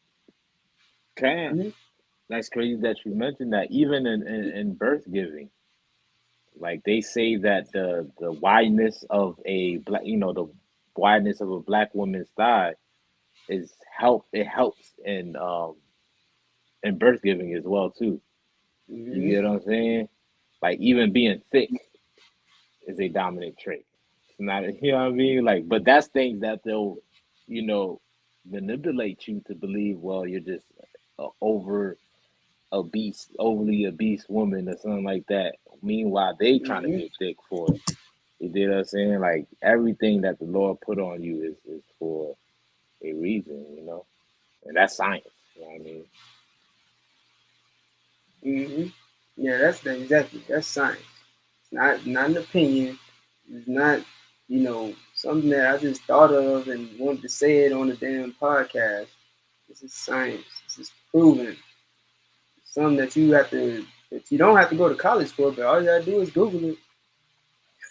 That's crazy that you mentioned that. Even in birth giving, like they say that the wideness of a black, the wideness of a black woman's thigh it helps in birth giving as well too. You get what I'm saying? Like even being thick is a dominant trait. It's not, you know what I mean? Like, but that's things that they'll, manipulate you to believe. Well, you're just overly obese woman or something like that. Meanwhile, they trying to get thick for it. You know what I'm saying? Like everything that the Lord put on you is for a reason, and that's science. You know what I mean? Yeah, that's science. It's not an opinion. It's not, something that I just thought of and wanted to say it on a damn podcast. This is science. This is proven. It's something that you don't have to go to college for, but all you gotta do is Google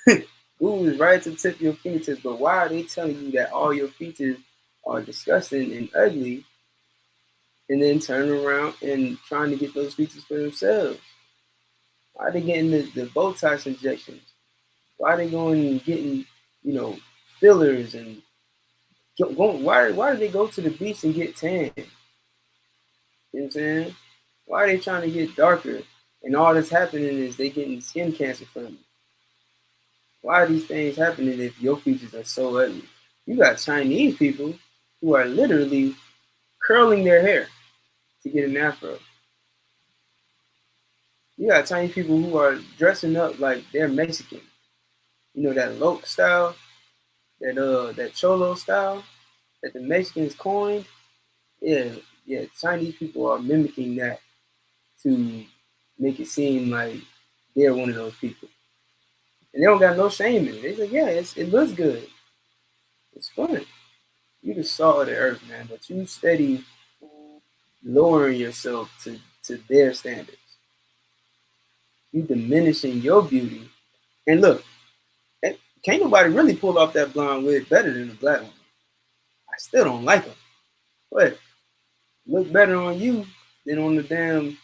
it. Google is right to the tip of your fingertips. But why are they telling you that all your features are disgusting and ugly, and then turning around and trying to get those features for themselves? Why are they getting the Botox injections? Why are they going and getting, fillers and why do they go to the beach and get tan? You know what I'm saying? Why are they trying to get darker? And all that's happening is they getting skin cancer from it. Why are these things happening if your features are so ugly? You got Chinese people who are literally curling their hair to get an afro. You got Chinese people who are dressing up like they're Mexican. You know, that loc style, that cholo style that the Mexicans coined. Yeah, yeah. Chinese people are mimicking that to make it seem like they're one of those people, and they don't got no shame in it. They say, yeah, it looks good, it's fun. You the salt of the earth, man, but you steady lowering yourself to their standards. You diminishing your beauty. And look, can't nobody really pull off that blonde wig better than a black one. I still don't like them, but look better on you than on the damn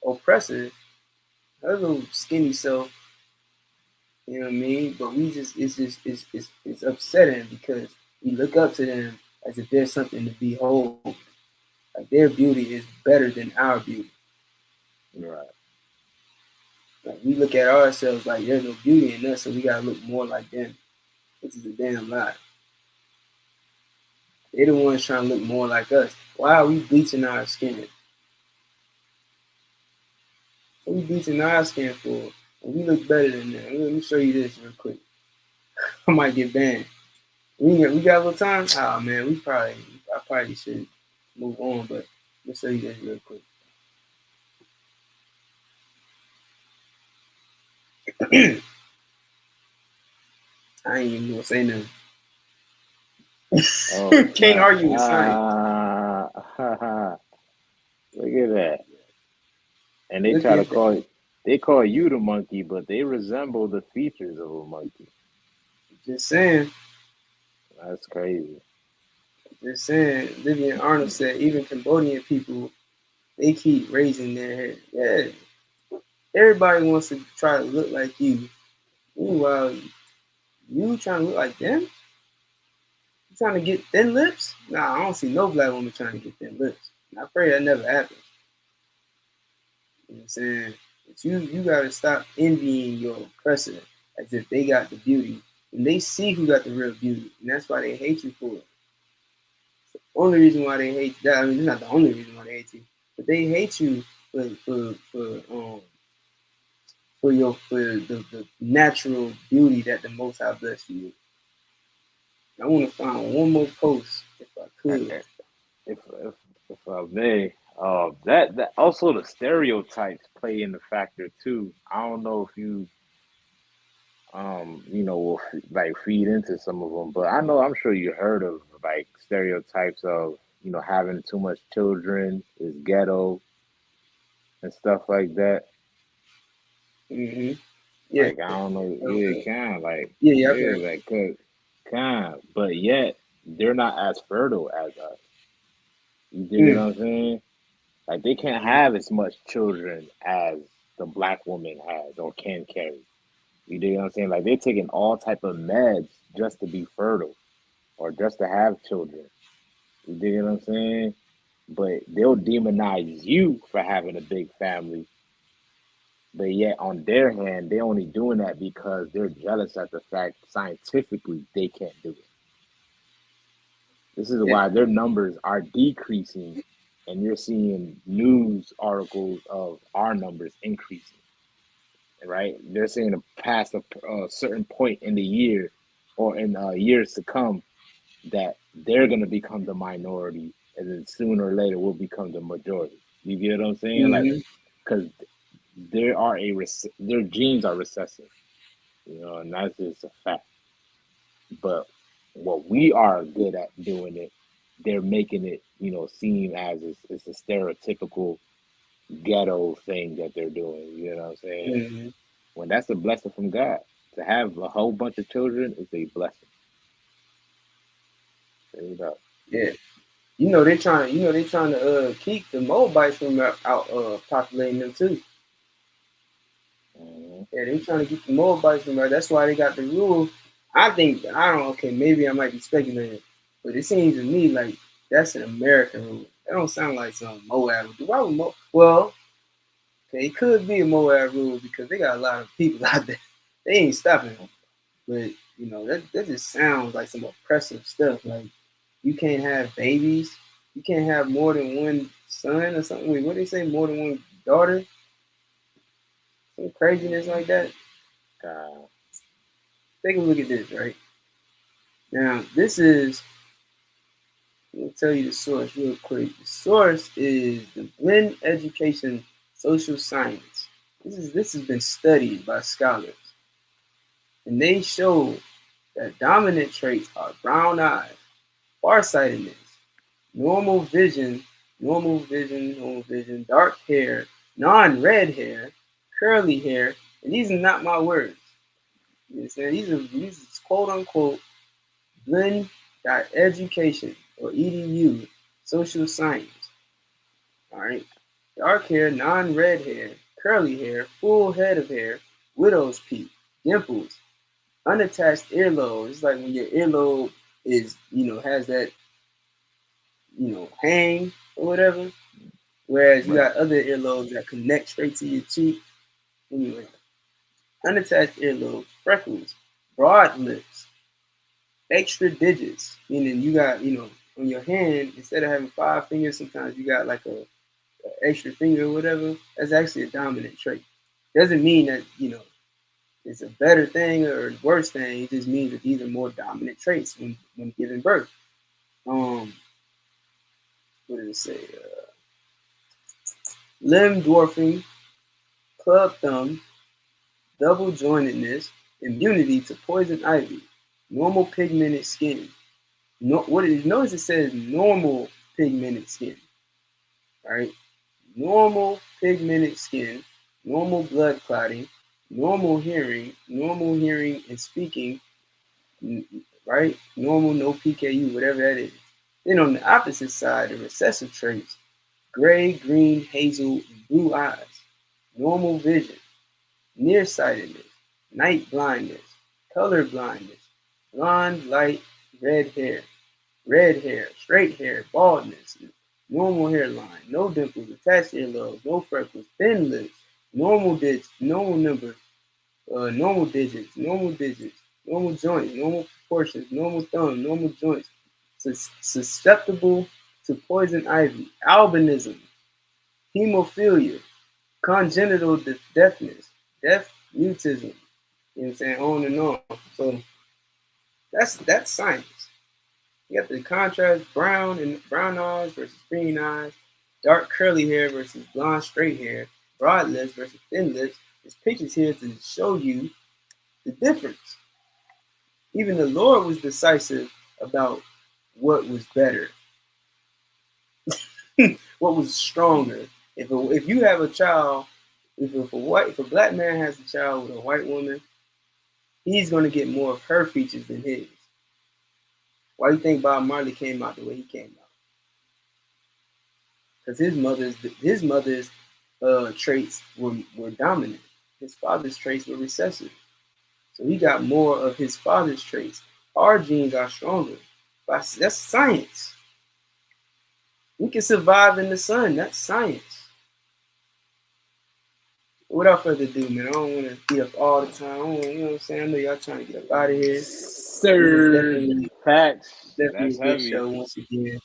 oppressor. Her little skinny self, you know what I mean? But it's upsetting because we look up to them as if there's something to behold. Like their beauty is better than our beauty. Right. Like we look at ourselves like there's no beauty in us, so we gotta look more like them. Which is a damn lie. They're the ones trying to look more like us. Why are we bleaching our skin? What are we bleaching our skin for? And we look better than them. Let me show you this real quick. I might get banned. We got a little time? Oh man, I probably should move on, but let's show you this real quick. I ain't even gonna say nothing. Oh, can't argue with science. Look at that. And they Look try to at that. they call you the monkey, but they resemble the features of a monkey. Just saying. That's crazy. Just saying. Vivian Arnold said even Cambodian people, they keep raising their hair. Yeah. Everybody wants to try to look like you. Meanwhile, you trying to look like them? You trying to get thin lips? Nah, I don't see no black woman trying to get thin lips. And I pray that never happens. You know what I'm saying? But you gotta stop envying your oppressor as if they got the beauty. And they see who got the real beauty. And that's why they hate you for it. It's the only reason why they hate that. I mean, it's not the only reason why they hate you. But they hate you for the natural beauty that the Most High blessed you with. I want to find one more post if I could. If I may, that also the stereotypes play in the factor too. I don't know if you will like feed into some of them, but I'm sure you heard of like stereotypes of having too much children is ghetto and stuff like that. Mm-hmm. Yeah. Like I don't know, yeah, kind of like yeah, like kind, but yet they're not as fertile as us. You dig what I'm saying? Like they can't have as much children as the black woman has or can carry. You dig what I'm saying? Like they're taking all type of meds just to be fertile or just to have children. You dig what I'm saying? But they'll demonize you for having a big family. But yet on their hand, they're only doing that because they're jealous at the fact scientifically they can't do it. This is why their numbers are decreasing, and you're seeing news articles of our numbers increasing. Right? They're saying past a certain point in the year or in years to come that they're going to become the minority, and then sooner or later will become the majority. You get what I'm saying? Like, because their genes are recessive, and that's just a fact. But what we are good at doing it, they're making it, seem as it's a stereotypical ghetto thing that they're doing. You know what I'm saying? When that's a blessing from God. To have a whole bunch of children is a blessing. Straight up. Yeah. They're trying to keep the Moabites from out populating them too. Yeah, they're trying to keep the Moabites from out. That's why they got the rule. Okay, maybe I might be speculating, but it seems to me like that's an American rule. That don't sound like some Moab rule. Why would well, okay, it could be a Moab rule because they got a lot of people out there. They ain't stopping them. But that just sounds like some oppressive stuff. Like you can't have babies, you can't have more than one son or something. Wait, what do they say? More than one daughter? some craziness like that. Take a look at this, right? Now, this is, I'll tell you the source real quick. The source is the Blend Education Social Science. This has been studied by scholars. And they show that dominant traits are brown eyes, farsightedness, normal vision, dark hair, non-red hair, curly hair, and these are not my words. You understand? These are quote unquote Blend.education or EDU social science. All right. Dark hair, non-red hair, curly hair, full head of hair, widow's peak, dimples, unattached earlobe. It's like when your earlobe is, has that, hang or whatever. Whereas you got other earlobes that connect straight to your cheek. Anyway, unattached earlobes, freckles, broad lips, extra digits, meaning you got, on your hand, instead of having 5 fingers, sometimes you got like a extra finger or whatever. That's actually a dominant trait. Doesn't mean that, it's a better thing or a worse thing. It just means that these are more dominant traits when giving birth. What did it say? Limb dwarfing, club thumb, double jointedness, immunity to poison ivy, normal pigmented skin. Notice it says normal pigmented skin. All right, normal pigmented skin, normal blood clotting, normal hearing and speaking, right? Normal, no PKU, whatever that is. Then on the opposite side, the recessive traits, gray, green, hazel, and blue eyes, normal vision, nearsightedness, night blindness, color blindness, blonde, light, red hair, straight hair, baldness, normal hairline, no dimples, attached earlobes, no freckles, thin lips, normal digits, normal digits, normal joints, normal proportions, normal thumb, normal joints, susceptible to poison ivy, albinism, hemophilia, congenital deafness, deaf mutism, you know what I'm saying, on and on. So that's science. You got the contrast, brown eyes versus green eyes, dark curly hair versus blonde straight hair, broad lips versus thin lips. There's pictures here to show you the difference. Even the Lord was decisive about what was better, what was stronger. If you have a child, if a black man has a child with a white woman, he's gonna get more of her features than his. Why do you think Bob Marley came out the way he came out? Because his mother's traits were dominant. His father's traits were recessive. So he got more of his father's traits. Our genes are stronger. That's science. We can survive in the sun. That's science. Without further ado, man, I don't want to be up all the time. You know what I'm saying? I know y'all trying to get up out of here. Sir, facts. Definitely That's a good heavy. show once again.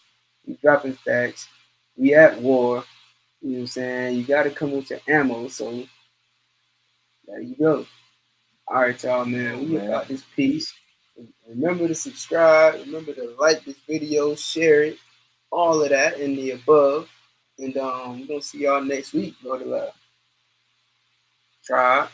We dropping facts. We at war. You know what I'm saying? You got to come with your ammo. So there you go. All right, y'all, man. We about this piece. Remember to subscribe. Remember to like this video, share it, all of that in the above. And we're going to see y'all next week. Go to tribe.